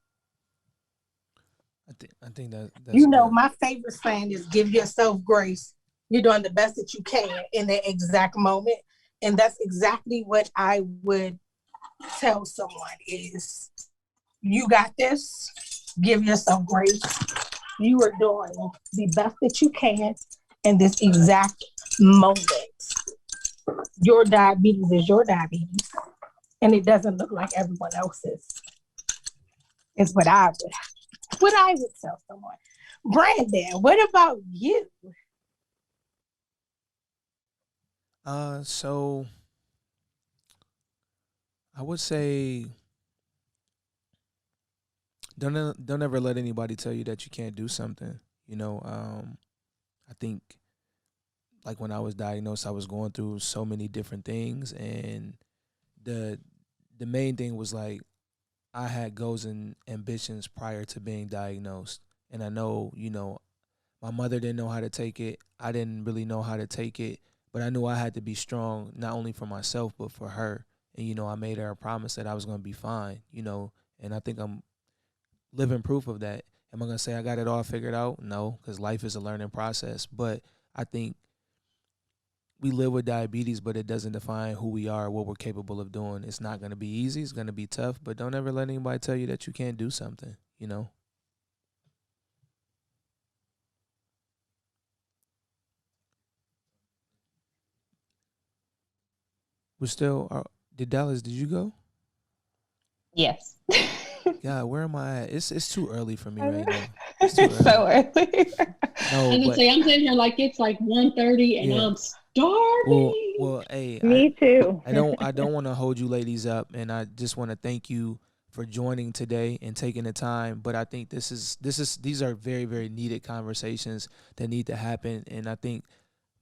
I think that's my favorite saying is give yourself grace. You're doing the best that you can in that exact moment. And that's exactly what I would tell someone is, you got this, give yourself grace. You are doing the best that you can in this exact moment. Your diabetes is your diabetes, and it doesn't look like everyone else's. It's what I would tell someone. Brandon, what about you? So I would say don't ever let anybody tell you that you can't do something. I think like when I was diagnosed, I was going through so many different things, and the main thing was like I had goals and ambitions prior to being diagnosed, and I know my mother didn't know how to take it. I didn't really know how to take it, but I knew I had to be strong, not only for myself but for her. And I made her a promise that I was going to be fine. And I think I'm living proof of that. Am I going to say I got it all figured out? No, because life is a learning process. But I think we live with diabetes, but it doesn't define who we are, what we're capable of doing. It's not going to be easy. It's going to be tough, but don't ever let anybody tell you that you can't do something, you know? We're still, did Dalyce, did you go? Yes. God, where am I at? It's too early for me right now. It's so early. No, I'm sitting here like it's like 1:30 and I'm starving. Well, hey, Me too. I don't want to hold you ladies up, and I just want to thank you for joining today and taking the time. But I think these are very, very needed conversations that need to happen, and I think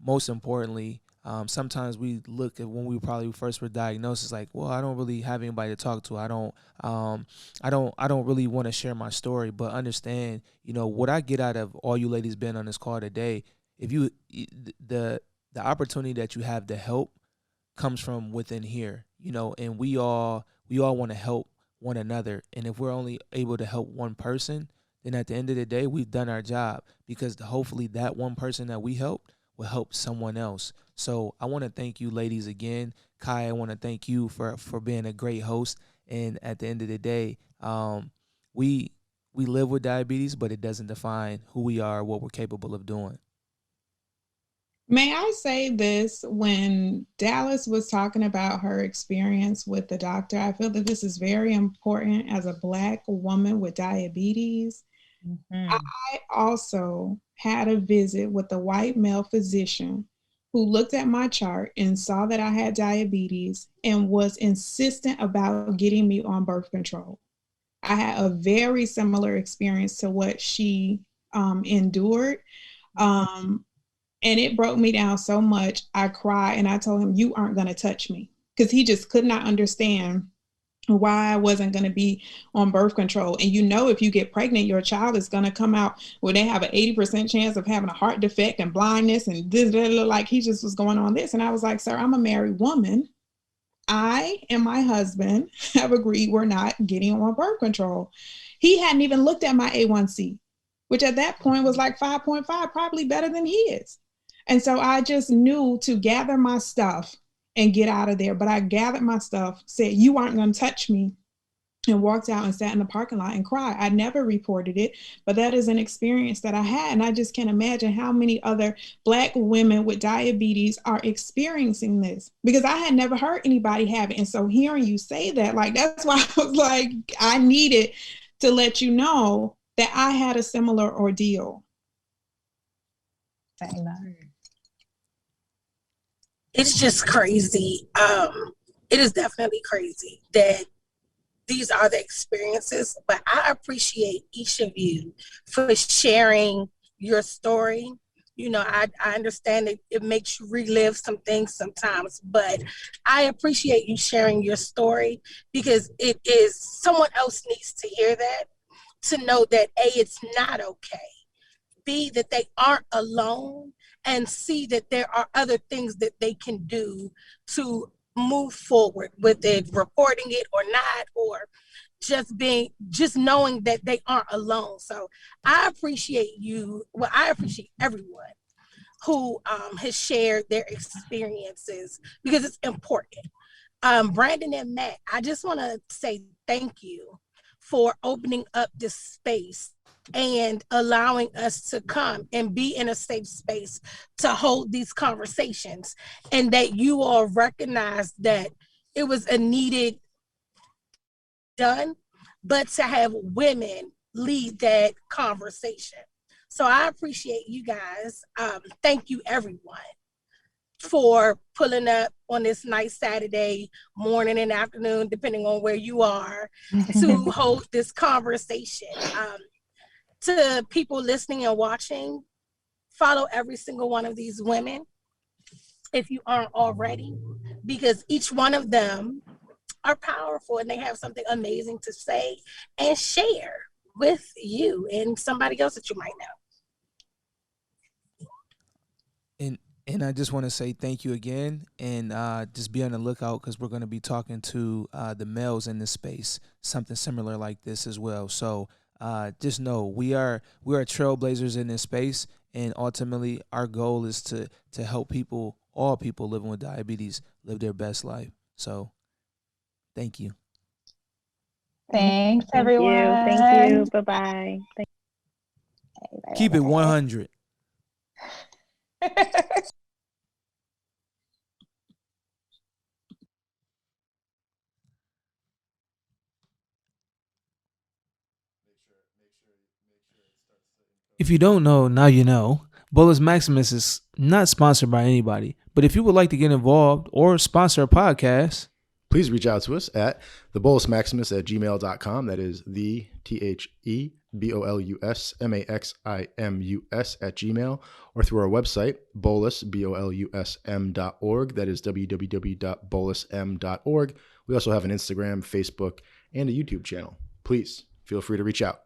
most importantly, sometimes we look at when we probably first were diagnosed, it's like, well, I don't really have anybody to talk to. I don't really want to share my story. But understand, you know, what I get out of all you ladies being on this call today, if you the opportunity that you have to help comes from within here, you know, and we all want to help one another. And if we're only able to help one person, then at the end of the day, we've done our job, because hopefully that one person that we helped will help someone else. So I want to thank you ladies again. Kai, I want to thank you for being a great host. And at the end of the day, we live with diabetes, but it doesn't define who we are, what we're capable of doing. May I say this? When Dalyce was talking about her experience with the doctor, I feel that this is very important as a Black woman with diabetes. Mm-hmm. I also had a visit with a white male physician who looked at my chart and saw that I had diabetes and was insistent about getting me on birth control. I had a very similar experience to what she endured. And it broke me down so much. I cried and I told him, you aren't going to touch me, because he just could not understand why I wasn't going to be on birth control. And you know, if you get pregnant, your child is going to come out where they have an 80% chance of having a heart defect and blindness and this, like he just was going on this. And I was like, sir, I'm a married woman. I and my husband have agreed we're not getting on birth control. He hadn't even looked at my A1C, which at that point was like 5.5, probably better than his. And so I just knew to gather my stuff and get out of there. But I gathered my stuff, said, you aren't going to touch me, and walked out and sat in the parking lot and cried. I never reported it, but that is an experience that I had. And I just can't imagine how many other Black women with diabetes are experiencing this, because I had never heard anybody have it. And so hearing you say that, like, that's why I was like, I needed to let you know that I had a similar ordeal. It's just crazy. It is definitely crazy that these are the experiences, but I appreciate each of you for sharing your story. You know, I understand that it makes you relive some things sometimes, but I appreciate you sharing your story, because it is, someone else needs to hear that, to know that A, it's not okay. B, that they aren't alone, and C, that there are other things that they can do to move forward with it, reporting it or not, or just knowing that they aren't alone. So I appreciate you. Well, I appreciate everyone who has shared their experiences, because it's important. Brandon and Matt, I just want to say thank you for opening up this space and allowing us to come and be in a safe space to hold these conversations, and that you all recognize that it was a needed done, but to have women lead that conversation. So I appreciate you guys. Thank you, everyone, for pulling up on this nice Saturday morning and afternoon, depending on where you are, to hold this conversation. To people listening and watching, follow every single one of these women if you aren't already, because each one of them are powerful and they have something amazing to say and share with you and somebody else that you might know. And I just want to say thank you again, and just be on the lookout, because we're going to be talking to the males in this space, something similar like this as well. So just know we are trailblazers in this space, and ultimately our goal is to help people, all people living with diabetes, live their best life. So, thank you. Thanks, Thank everyone. you. Thank you. Bye-bye. Keep it 100. If you don't know, now you know. Bolus Maximus is not sponsored by anybody, but if you would like to get involved or sponsor a podcast, please reach out to us at thebolusmaximus@gmail.com. That is the THEBOLUSMAXIMUS @gmail, or through our website, bolus, BOLUSM.org. That is www.bolusm.org. We also have an Instagram, Facebook, and a YouTube channel. Please feel free to reach out.